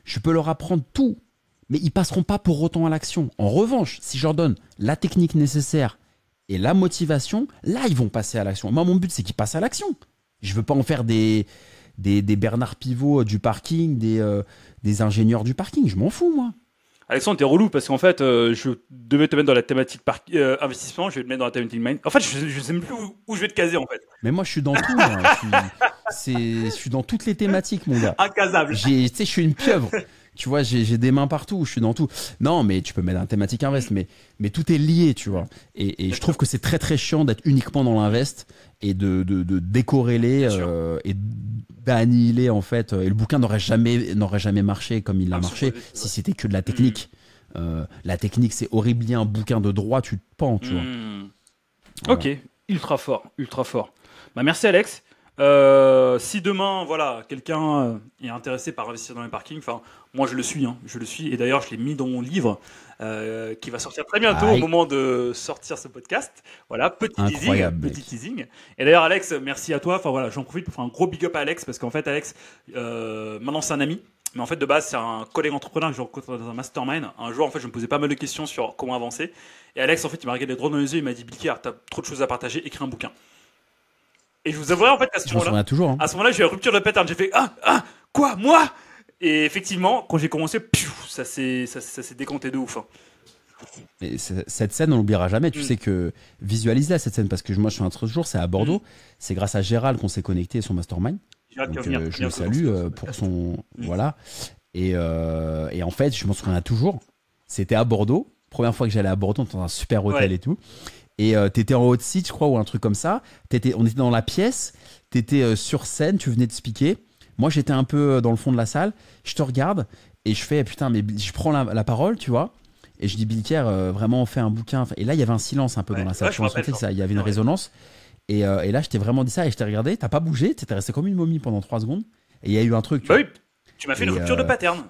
je peux leur apprendre tout, mais ils passeront pas pour autant à l'action. En revanche, si je leur donne la technique nécessaire et la motivation, là ils vont passer à l'action. Moi, mon but, c'est qu'ils passent à l'action. Je veux pas en faire des Bernard Pivot du parking, des ingénieurs du parking, je m'en fous, moi. Alexandre, t'es relou parce qu'en fait, je devais te mettre dans la thématique investissement, je vais te mettre dans la thématique mind. En fait, je sais même plus où je vais te caser en fait. Mais moi, je suis dans tout. Je suis dans toutes les thématiques, mon gars. Incasable. Tu sais, je suis une pieuvre. Tu vois, j'ai des mains partout, je suis dans tout. Non, mais tu peux mettre un thématique invest, mais tout est lié, tu vois. Et je trouve que c'est très très chiant d'être uniquement dans l'invest et de décorréler et d'annihiler en fait. Et le bouquin n'aurait jamais marché comme il a marché si c'était que de la technique. La technique, c'est horrible. Un bouquin de droit, tu te pends, tu vois. Voilà. Ok, ultra fort. Bah, merci Alex. Si demain, voilà, quelqu'un est intéressé par investir dans les parkings, enfin, moi je le suis, et d'ailleurs je l'ai mis dans mon livre qui va sortir très bientôt au moment de sortir ce podcast. Voilà, petit teasing. Et d'ailleurs Alex, merci à toi. Enfin voilà, j'en profite pour faire un gros big up à Alex parce qu'en fait Alex, maintenant c'est un ami. Mais en fait, de base, c'est un collègue entrepreneur que je rencontre dans un mastermind. Un jour, en fait, je me posais pas mal de questions sur comment avancer. Et Alex, en fait, il m'a regardé droit dans les yeux. Il m'a dit, Bilker, t'as trop de choses à partager, écris un bouquin. Et je vous avouerai, en fait, qu'à ce moment-là, à ce moment-là, j'ai eu une rupture de pattern. J'ai fait, quoi, moi? Et effectivement, quand j'ai commencé, ça s'est décompté de ouf. Et cette scène, on l'oubliera jamais. Tu sais que visualise-la, cette scène, parce que moi, je suis un autre jour, c'est à Bordeaux. C'est grâce à Gérald qu'on s'est connecté à son mastermind. Donc, je le salue pour son... Voilà. Et en fait, je m'en souviens toujours. C'était à Bordeaux. Première fois que j'allais à Bordeaux, dans un super hôtel et tout. Et t'étais en haut de site, je crois, ou un truc comme ça. On était dans la pièce. T'étais sur scène, tu venais de speaker. Moi, j'étais un peu dans le fond de la salle. Je te regarde et je fais, putain, mais je prends la parole, tu vois. Et je dis, Bilker, vraiment, on fait un bouquin. Et là, il y avait un silence un peu dans la salle. Je sentais qu'il y avait une résonance. Et là, je t'ai vraiment dit ça et je t'ai regardé, t'as pas bougé, t'étais resté comme une momie pendant 3 secondes. Et il y a eu un truc. Bah oui, tu m'as fait une rupture de pattern.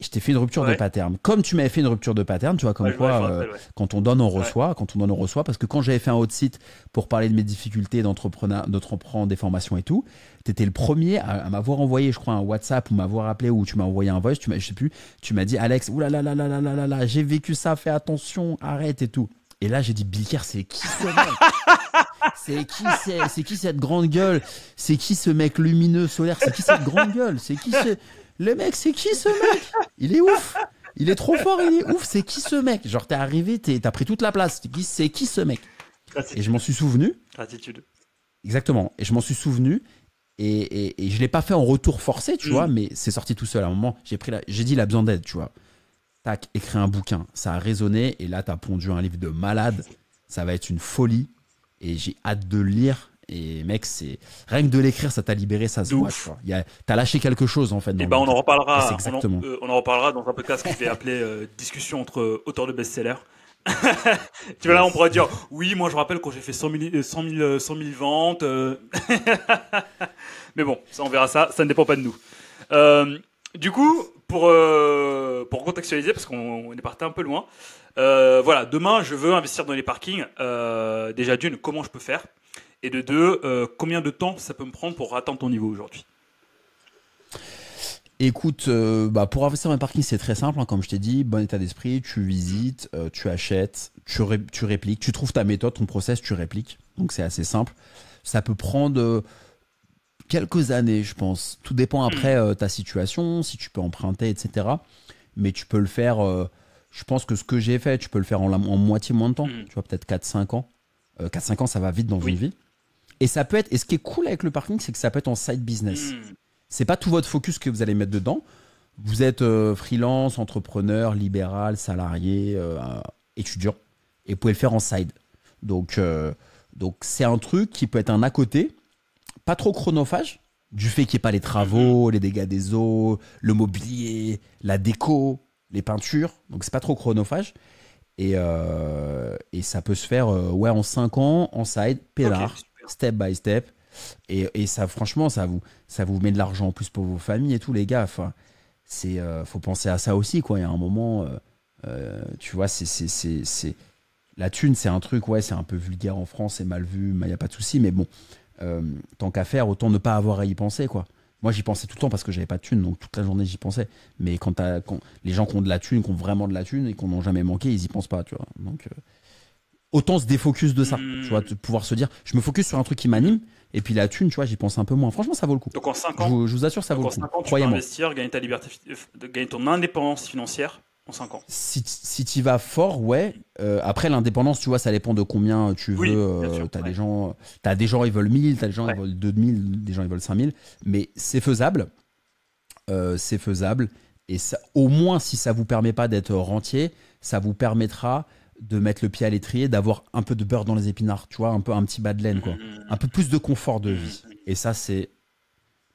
Je t'ai fait une rupture de pattern. Comme tu m'avais fait une rupture de pattern, tu vois, comme quoi, quand on donne, on reçoit. Quand on donne, on reçoit. Parce que quand j'avais fait un hot site pour parler de mes difficultés d'entreprendre des formations et tout, t'étais le premier à m'avoir envoyé, je crois, un WhatsApp ou m'avoir appelé ou tu m'as envoyé un voice. Je sais plus. Tu m'as dit, Alex, oulala, j'ai vécu ça, fais attention, arrête et tout. Et là, j'ai dit, Bilker, c'est qui ce mec? C'est qui cette grande gueule? C'est qui ce mec lumineux, solaire? C'est qui cette grande gueule? C'est qui ce... Le mec, c'est qui ce mec? Il est ouf. Il est trop fort, il est ouf. C'est qui ce mec? Genre, t'es arrivé, t'as pris toute la place. C'est qui ce mec? Gratitude. Et je m'en suis souvenu. Gratitude. Exactement. Et je m'en suis souvenu. Et je l'ai pas fait en retour forcé, tu vois, mais c'est sorti tout seul. À un moment, j'ai dit, il a besoin d'aide, tu vois. Tac, écrit un bouquin. Ça a résonné. Et là, t'as pondu un livre de malade. Ça va être une folie. Et j'ai hâte de le lire. Et mec, c'est rien que de l'écrire, ça t'a libéré, ça se voit. T'as lâché quelque chose en fait. Et on en reparlera. Exactement. On en reparlera dans un podcast que je vais appeler discussion entre auteurs de best-sellers. Tu vois là, on pourrait dire oui, moi je rappelle quand j'ai fait 100 000 ventes. Mais bon, ça on verra ça. Ça ne dépend pas de nous. Du coup, pour contextualiser, parce qu'on est parti un peu loin. Voilà, demain je veux investir dans les parkings. Déjà d'une, comment je peux faire? Et de deux, combien de temps ça peut me prendre pour atteindre ton niveau aujourd'hui? Écoute, pour investir dans un parking, c'est très simple. Hein, comme je t'ai dit, bon état d'esprit, tu visites, tu achètes, tu répliques, tu trouves ta méthode, ton process, tu répliques. Donc c'est assez simple. Ça peut prendre quelques années, je pense. Tout dépend après ta situation, si tu peux emprunter, etc. Mais tu peux le faire, je pense que ce que j'ai fait, tu peux le faire en moitié moins de temps. Tu vois, peut-être 4-5 ans. 4-5 ans, ça va vite dans une vie. Et ça peut être, et ce qui est cool avec le parking, c'est que ça peut être en side business. C'est pas tout votre focus que vous allez mettre dedans. Vous êtes freelance, entrepreneur, libéral, salarié, étudiant, et vous pouvez le faire en side. Donc c'est un truc qui peut être un à côté, pas trop chronophage, du fait qu'il n'y ait pas les travaux, les dégâts des eaux, le mobilier, la déco, les peintures. Donc c'est pas trop chronophage. Et ça peut se faire en 5 ans, en side, pédard, step by step. Et ça, franchement, ça vous met de l'argent en plus pour vos familles et tout, les gars. Enfin, faut penser à ça aussi, quoi. Il y a un moment, tu vois, la thune, c'est un truc, c'est un peu vulgaire en France, c'est mal vu, il n'y a pas de souci. Mais bon, tant qu'à faire, autant ne pas avoir à y penser, quoi. Moi, j'y pensais tout le temps parce que j'avais pas de thune, donc toute la journée, j'y pensais. Mais quand les gens qui ont de la thune, qui ont vraiment de la thune et qui n'ont jamais manqué, ils y pensent pas, tu vois. Donc, autant se défocus de ça, tu vois, de pouvoir se dire, je me focus sur un truc qui m'anime, et puis la thune, tu vois, j'y pense un peu moins. Franchement, ça vaut le coup. Donc en 5 ans, je vous assure, ça vaut le coup. En 5 ans, tu peux investir, gagner ta liberté, gagner ton indépendance financière en 5 ans. Si tu vas fort, ouais. Après, l'indépendance, tu vois, ça dépend de combien tu veux. T'as des gens, ils veulent 1000, t'as des gens, ils veulent 2000, des gens, ils veulent 5000. Mais c'est faisable. C'est faisable. Et ça, au moins, si ça vous permet pas d'être rentier, ça vous permettra de mettre le pied à l'étrier, d'avoir un peu de beurre dans les épinards, tu vois, un petit bas de laine, quoi. Un peu plus de confort de vie. Et ça, c'est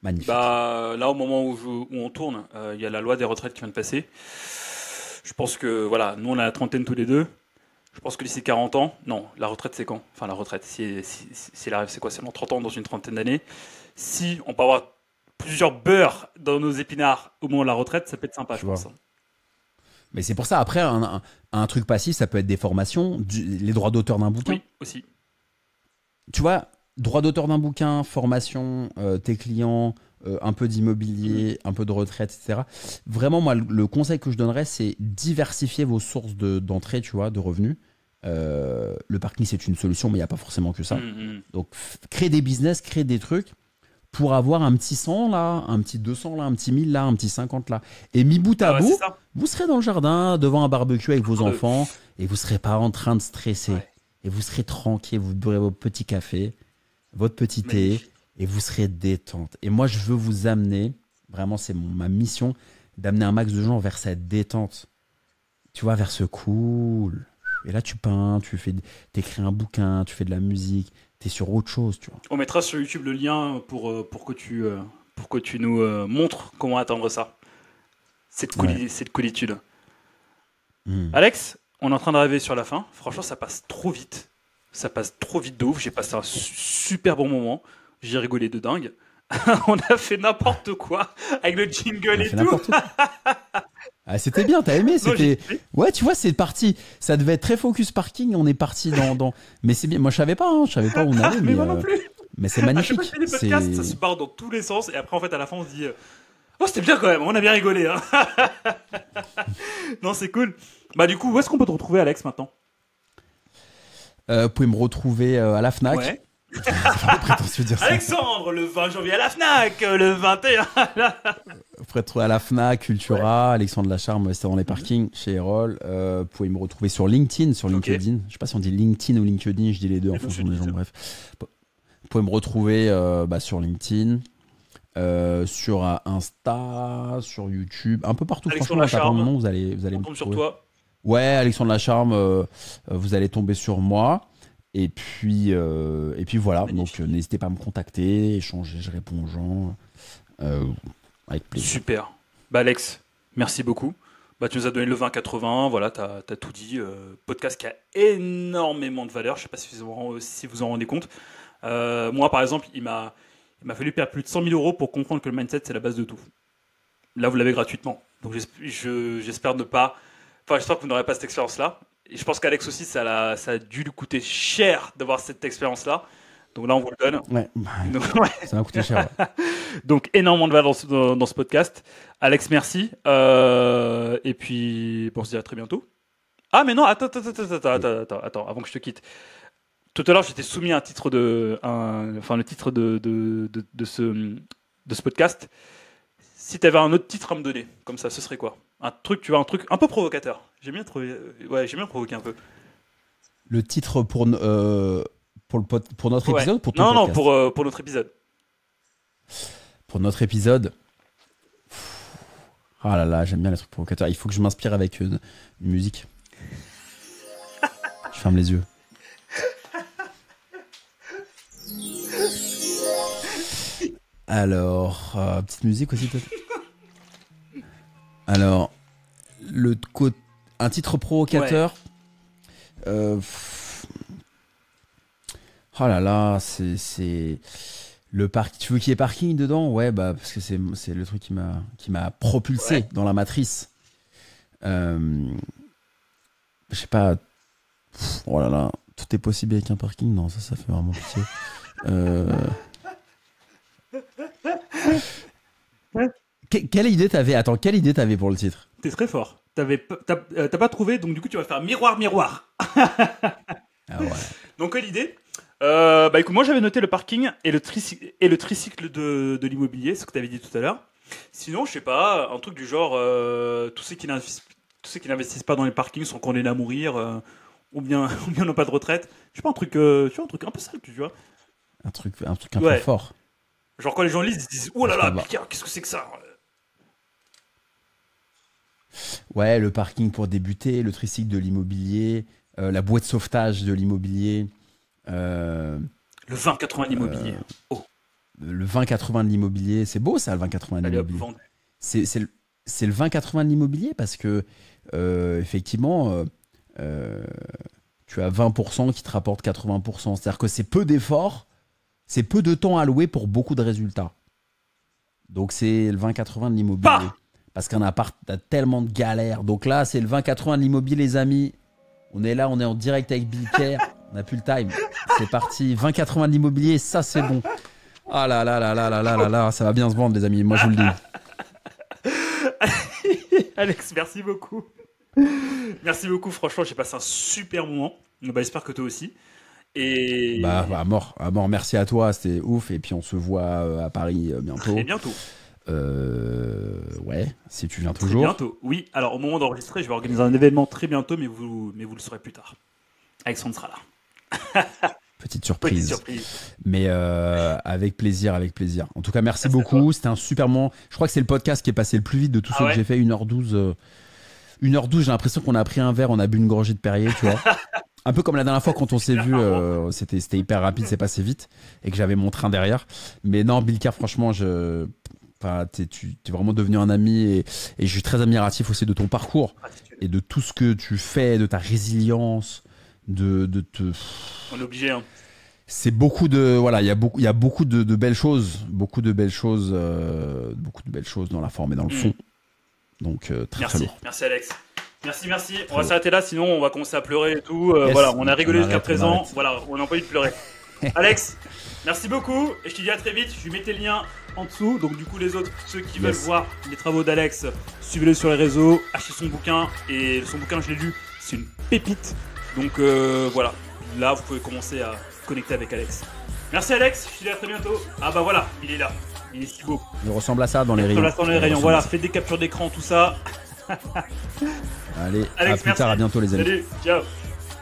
magnifique. Là, au moment où on tourne, il y a la loi des retraites qui vient de passer. Je pense que, voilà, nous, on a la trentaine tous les deux. Je pense que d'ici 40 ans, non, la retraite, c'est quand? Enfin, la retraite, si la rêve, c'est quoi? C'est dans 30 ans, dans une trentaine d'années. Si on peut avoir plusieurs beurres dans nos épinards au moment de la retraite, ça peut être sympa, je pense. Mais c'est pour ça, après, un truc passif, ça peut être des formations, les droits d'auteur d'un bouquin. Oui, aussi. Tu vois, droits d'auteur d'un bouquin, formation, tes clients, un peu d'immobilier, un peu de retraite, etc. Vraiment, moi, le conseil que je donnerais, c'est diversifier vos sources d'entrée, tu vois, de revenus. Le parking, c'est une solution, mais il n'y a pas forcément que ça. Donc, créer des business, créer des trucs pour avoir un petit 100 là, un petit 200 là, un petit 1000 là, un petit 50 là. Et mis bout à bout, vous serez dans le jardin, devant un barbecue avec vos enfants, et vous ne serez pas en train de stresser. Ouais. Et vous serez tranquille, vous boirez votre petit café, votre petit thé, et vous serez détente. Et moi, je veux vous amener, vraiment, c'est ma mission, d'amener un max de gens vers cette détente. Tu vois, vers ce cool. Et là, tu peins, t'écris un bouquin, tu fais de la musique, t'es sur autre chose, tu vois. On mettra sur YouTube le lien pour que tu nous montres comment atteindre ça. Cette coolitude. Alex, on est en train d'arriver sur la fin. Franchement, ça passe trop vite. Ça passe trop vite de ouf. J'ai passé un super bon moment. J'ai rigolé de dingue. On a fait n'importe quoi avec le jingle et tout. Ah, c'était bien, t'as aimé, c'était... Ouais, tu vois, c'est parti. Ça devait être très focus parking, on est parti dans... Mais c'est bien, moi je savais pas où on allait. Mais moi non plus. Mais c'est magnifique. À chaque fois que je fais des podcasts, ça se barre dans tous les sens. Et après, en fait, à la fin, on se dit... Oh, c'était bien quand même, on a bien rigolé. Hein. Non, c'est cool. Bah du coup, où est-ce qu'on peut te retrouver, Alex, maintenant? Vous pouvez me retrouver à la Fnac. Ouais. Prétentieux de dire ça. Alexandre, le 20 janvier à la Fnac, le 21. Vous pouvez retrouver à la Fnac, Cultura, Alexandre Lacharme, c'était dans les parkings, chez Erol. Vous pouvez me retrouver sur LinkedIn, LinkedIn. Je sais pas si on dit LinkedIn ou LinkedIn, je dis les deux en fonction des gens, bref. Vous pouvez me retrouver sur LinkedIn, sur Insta, sur YouTube, un peu partout. Alexandre Franchement, en tapant mon nom, vous allez me trouver. sur toi. Ouais, Alexandre Lacharme, vous allez tomber sur moi. Et puis voilà, Magnifique. donc n'hésitez pas à me contacter, échanger, je réponds aux gens avec plaisir. Super. Bah Alex, merci beaucoup. Bah, tu nous as donné le 20-80, voilà, t'as tout dit. Podcast qui a énormément de valeur, je sais pas si vous en rendez compte. Moi, par exemple, il m'a fallu perdre plus de 100 000 euros pour comprendre que le mindset, c'est la base de tout. Là, vous l'avez gratuitement. Donc j'espère ne pas... Enfin, j'espère que vous n'aurez pas cette expérience-là. Et je pense qu'Alex aussi, ça a dû lui coûter cher d'avoir cette expérience-là. Donc là, on vous le donne. Ouais, Donc, ouais. ça m'a coûté cher. Ouais. Donc, énormément de valeur dans ce podcast. Alex, merci. Et puis, on se dit à très bientôt. Ah, mais non, attends, avant que je te quitte. Tout à l'heure, j'étais soumis à le titre de ce podcast. Si tu avais un autre titre à me donner, comme ça, ce serait quoi? Un truc un peu provocateur. J'ai bien provoqué un peu. Le titre pour notre épisode ou pour ton Non, podcast? pour notre épisode. Pour notre épisode. Ah là là, j'aime bien les trucs provocateurs. Il faut que je m'inspire avec une musique. Je ferme les yeux. Alors, petite musique aussi peut-être. Alors, un titre provocateur. Ouais. Oh là là, c'est le parc. Tu veux qu'il y ait parking dedans? Ouais, bah parce que c'est le truc qui m'a propulsé dans la matrice. Je sais pas. Oh là là, tout est possible avec un parking. Non, ça fait vraiment pitié. Quelle idée t'avais? Attends, quelle idée t'avais pour le titre? T'es très fort. T'as pas trouvé, donc du coup tu vas faire miroir, miroir. Ah ouais. Donc quelle idée? Bah écoute, moi j'avais noté le parking et le tricycle de l'immobilier, ce que t'avais dit tout à l'heure. Sinon, je sais pas, un truc du genre tous ceux qui n'investissent pas dans les parkings sont condamnés à mourir, ou bien n'ont pas de retraite. Je sais pas, un truc un peu sale, tu vois. Un truc un peu fort. Genre quand les gens lisent, ils se disent oh là là, qu'est-ce que c'est que ça? Ouais, le parking pour débuter, le tricycle de l'immobilier, la bouée de sauvetage de l'immobilier. Le 20-80 de l'immobilier. Le 20-80 de l'immobilier, c'est beau ça, le 20-80 de l'immobilier. C'est le 20-80 de l'immobilier parce que effectivement, tu as 20% qui te rapportent 80%. C'est-à-dire que c'est peu d'efforts, c'est peu de temps alloué pour beaucoup de résultats. Donc c'est le 20-80 de l'immobilier. Parce qu'un appart, t'as tellement de galères. Donc là, c'est le 20-80 de l'immobilier, les amis. On est là, on est en direct avec Bill Kerr. On n'a plus le time. C'est parti. 20-80 de l'immobilier, ça, c'est bon. Ah là là là là là là là là. Ça va bien se vendre, les amis. Moi, je vous le dis. Alex, merci beaucoup. Merci beaucoup. Franchement, j'ai passé un super moment. Bah, j'espère que toi aussi. Et... à mort. Merci à toi. C'était ouf. Et puis, on se voit à Paris bientôt. Très bientôt. Ouais, si tu viens toujours. Très bientôt, oui. Alors au moment d'enregistrer, je vais organiser un événement très bientôt, mais vous le saurez plus tard. Alexandre sera là. Petite surprise. Mais avec plaisir. En tout cas, merci beaucoup. C'était un super moment. Je crois que c'est le podcast qui est passé le plus vite de tous ceux que j'ai fait. 1h12. 1h12, j'ai l'impression qu'on a pris un verre, on a bu une gorgée de Perrier, tu vois. Un peu comme la dernière fois quand on s'est vu, c'était hyper rapide, c'est passé vite, et que j'avais mon train derrière. Mais non, Bill Kerr, franchement, tu es vraiment devenu un ami et je suis très admiratif aussi de ton parcours et de tout ce que tu fais, de ta résilience, On est obligé, hein. C'est beaucoup de voilà, il y a beaucoup de belles choses, beaucoup de belles choses dans la forme et dans le fond. Donc très lourd. Merci Alex. Merci. On va s'arrêter là, sinon on va commencer à pleurer et tout. Voilà, on a rigolé jusqu'à présent. Voilà, on n'a pas envie de pleurer. Alex, merci beaucoup. Et je te dis à très vite. Je lui mets tes liens en dessous. Donc du coup les autres, ceux qui veulent voir les travaux d'Alex, suivez-le sur les réseaux, achetez son bouquin. Et son bouquin, je l'ai lu, c'est une pépite. Donc voilà, là vous pouvez commencer à connecter avec Alex. Merci Alex, je te dis à très bientôt. Ah bah voilà, il est là. Il est si beau. Il ressemble à ça dans les rayons. Voilà, faites des captures d'écran, tout ça. Allez, Alex, à plus tard, à bientôt les amis. Salut, ciao.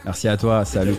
Merci à toi, salut.